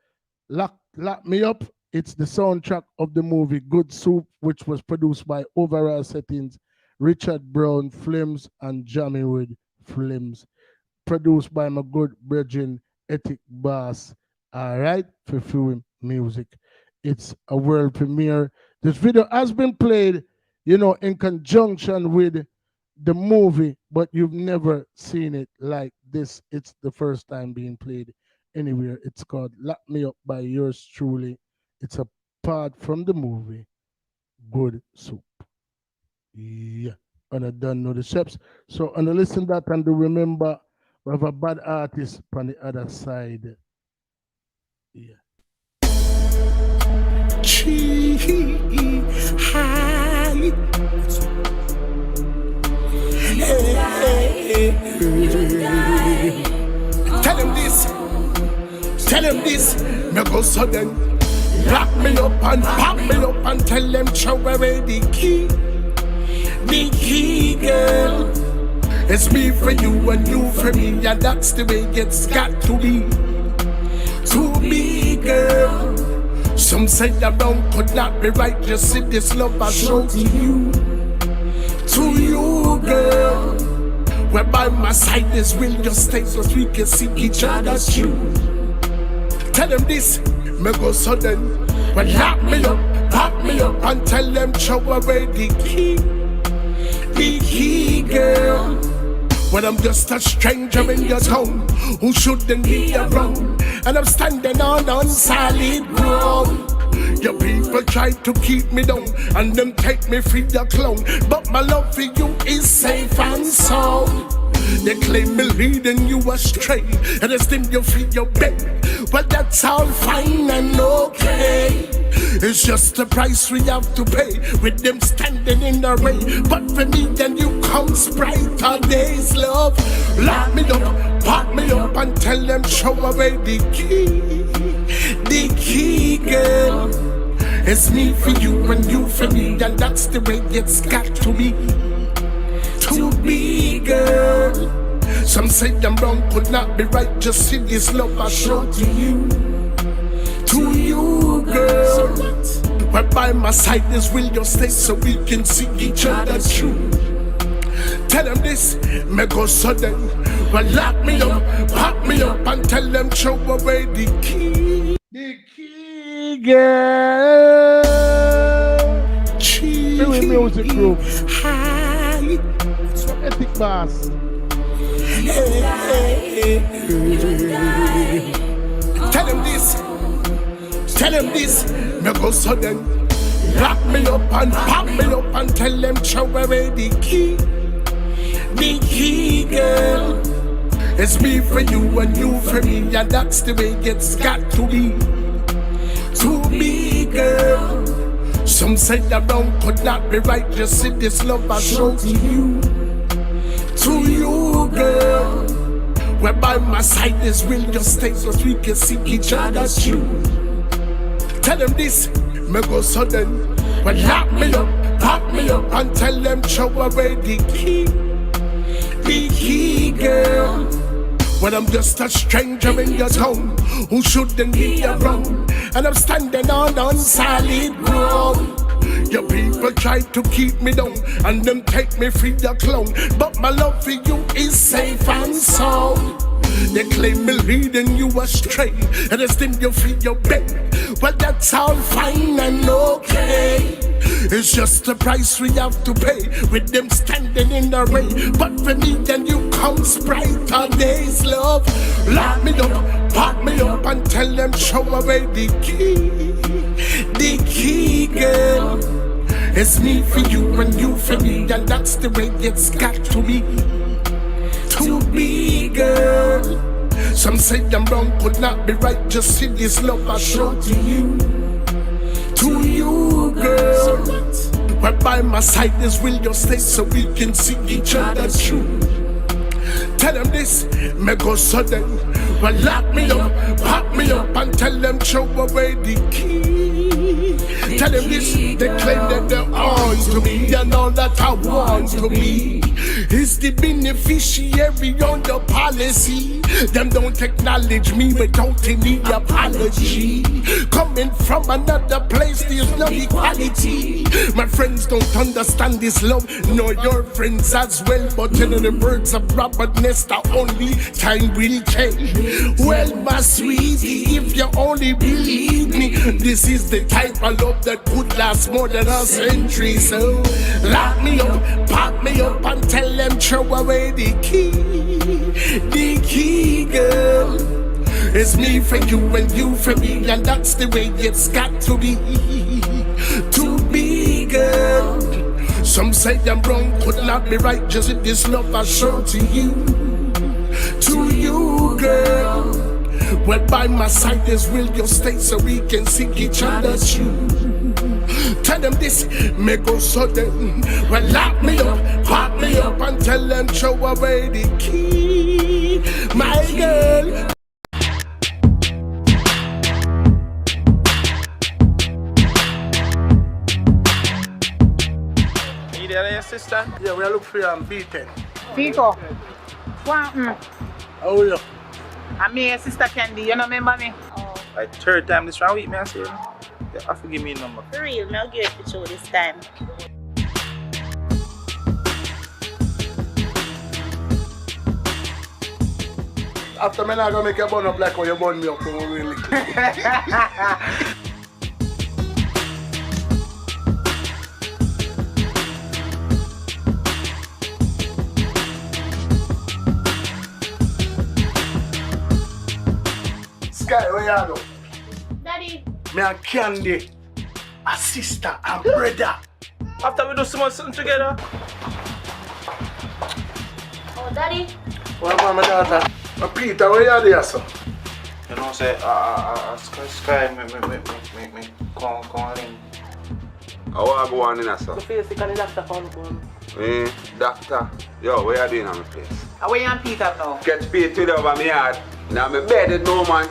Lock Me Up. It's the soundtrack of the movie Good Soup, which was produced by Overall Settings, Richard Brown Films, and Jamie Wood Films. Produced by my good brethren, Ethic Bass. All right, for film music. It's a world premiere. This video has been played, you know, in conjunction with the movie, but you've never seen it like this. It's the first time being played anywhere. It's called Lock Me Up by yours truly. It's a part from the movie Good Soup. Yeah. And I don't know the steps. So and I listen that and do remember we have a bad artist on the other side. Yeah. Tell him this, me go sudden. Lock me up and pop me up and tell them throw away the key, girl. It's me for you and you for me, and that's the way it's got to be girl. Some say the wrong could not be right, just see this love I show to you, girl. Where by my side is will just stay so we can see each other's shoes. Tell them this, me go sudden. Well, lock me up, pop me up, and tell them throw away the key, girl. When I'm just a stranger in your town who shouldn't be around, and I'm standing on solid ground. Your people try to keep me down and them take me for the clown, but my love for you is safe and sound. They claim me leading you astray, and it's them you feel your bed. Well, that's all fine and okay. It's just the price we have to pay with them standing in the rain. But for me, then you come bright on days, love. Lock me up, pop me up, and tell them show away the key, girl. It's me for you and you for me, and that's the way it's got to be. Girl. Some say them wrong could not be right, just see this love I show to you, girl. Where by my side is will you stay so we can see each other true. Tell them this, me go sudden. Well, lock me up, pop me up, and tell them throw away the key. The key, girl. Cheeky music group. Epic bass. Tell him this, me go sudden. Lock me up and pop me up and tell them throw away the key, girl. It's me for you and you for me, and that's the way it's got to be girl. Some say the wrong could not be right, just see this love I show to you, girl. Where by my side is will just stay so we can see each other's shoes. Tell them this, me go sudden. Well, lock me up, pop me up, and tell them throw away the key, girl. When I'm just a stranger in your town who shouldn't be around, and I'm standing on solid ground. Your people try to keep me down and them take me for the clown, but my love for you is safe and sound. They claim me leading you astray, and it's them you feel your bed. Well, that's all fine and okay. It's just the price we have to pay with them standing in the rain. But for me, then you come bright on days, love. Lock me up, pop me up, and tell them show away the key, girl. It's me for you and you for me, and that's the way it's got to be girl. Some say them wrong could not be right, just see this love I show to you, girl. Where by my side is will you stay so we can see each other true. Tell them this, me go sudden. Well, lock me up, pop me up, and tell them throw away the key. Tell them this, they claim that they're on to me, and all that I want to be is the beneficiary on the policy. Them don't acknowledge me without any apology. Coming from another place, there's no equality. My friends don't understand this love, nor your friends as well. But you know the birds of Robert Nest are only time will change. Well, my sweetie, if you only believe me, this is the type of love that could last more than a century. So lock me up, pop me up and tell them throw away the key, girl. It's me for you and you for me, and that's the way it's got to be, girl. Some say I'm wrong, could not be right, just in this love I show to you, girl. Well, by my side is will you stay so we can sing each other's shoes. Tell them this, me go sudden. Well, lock me up and tell them throw away the key, my girl. You there, your sister? Yeah, we are looking for you on B10. Pico, what happened? How are you? I'm your sister Candy, you don't remember me? Oh. Like third time this round week, me I say. Yeah, I forgive me a number. For real, I'll give it to show this time. After me, I'm going to make you burn up like how you burn me up when we really. Sky, where you go? Daddy. Me and Candy, a sister and brother. After we do something together. Oh, Daddy. Well, my daughter. Peter, where you there, sir? You know, say, Sky, me, come ring. How are you going in, sir? The face, you can doctor phone. Doctor, yo, where you doing on my place? Where you and Peter now? Catch Peter over my yard. Now my bed is no man.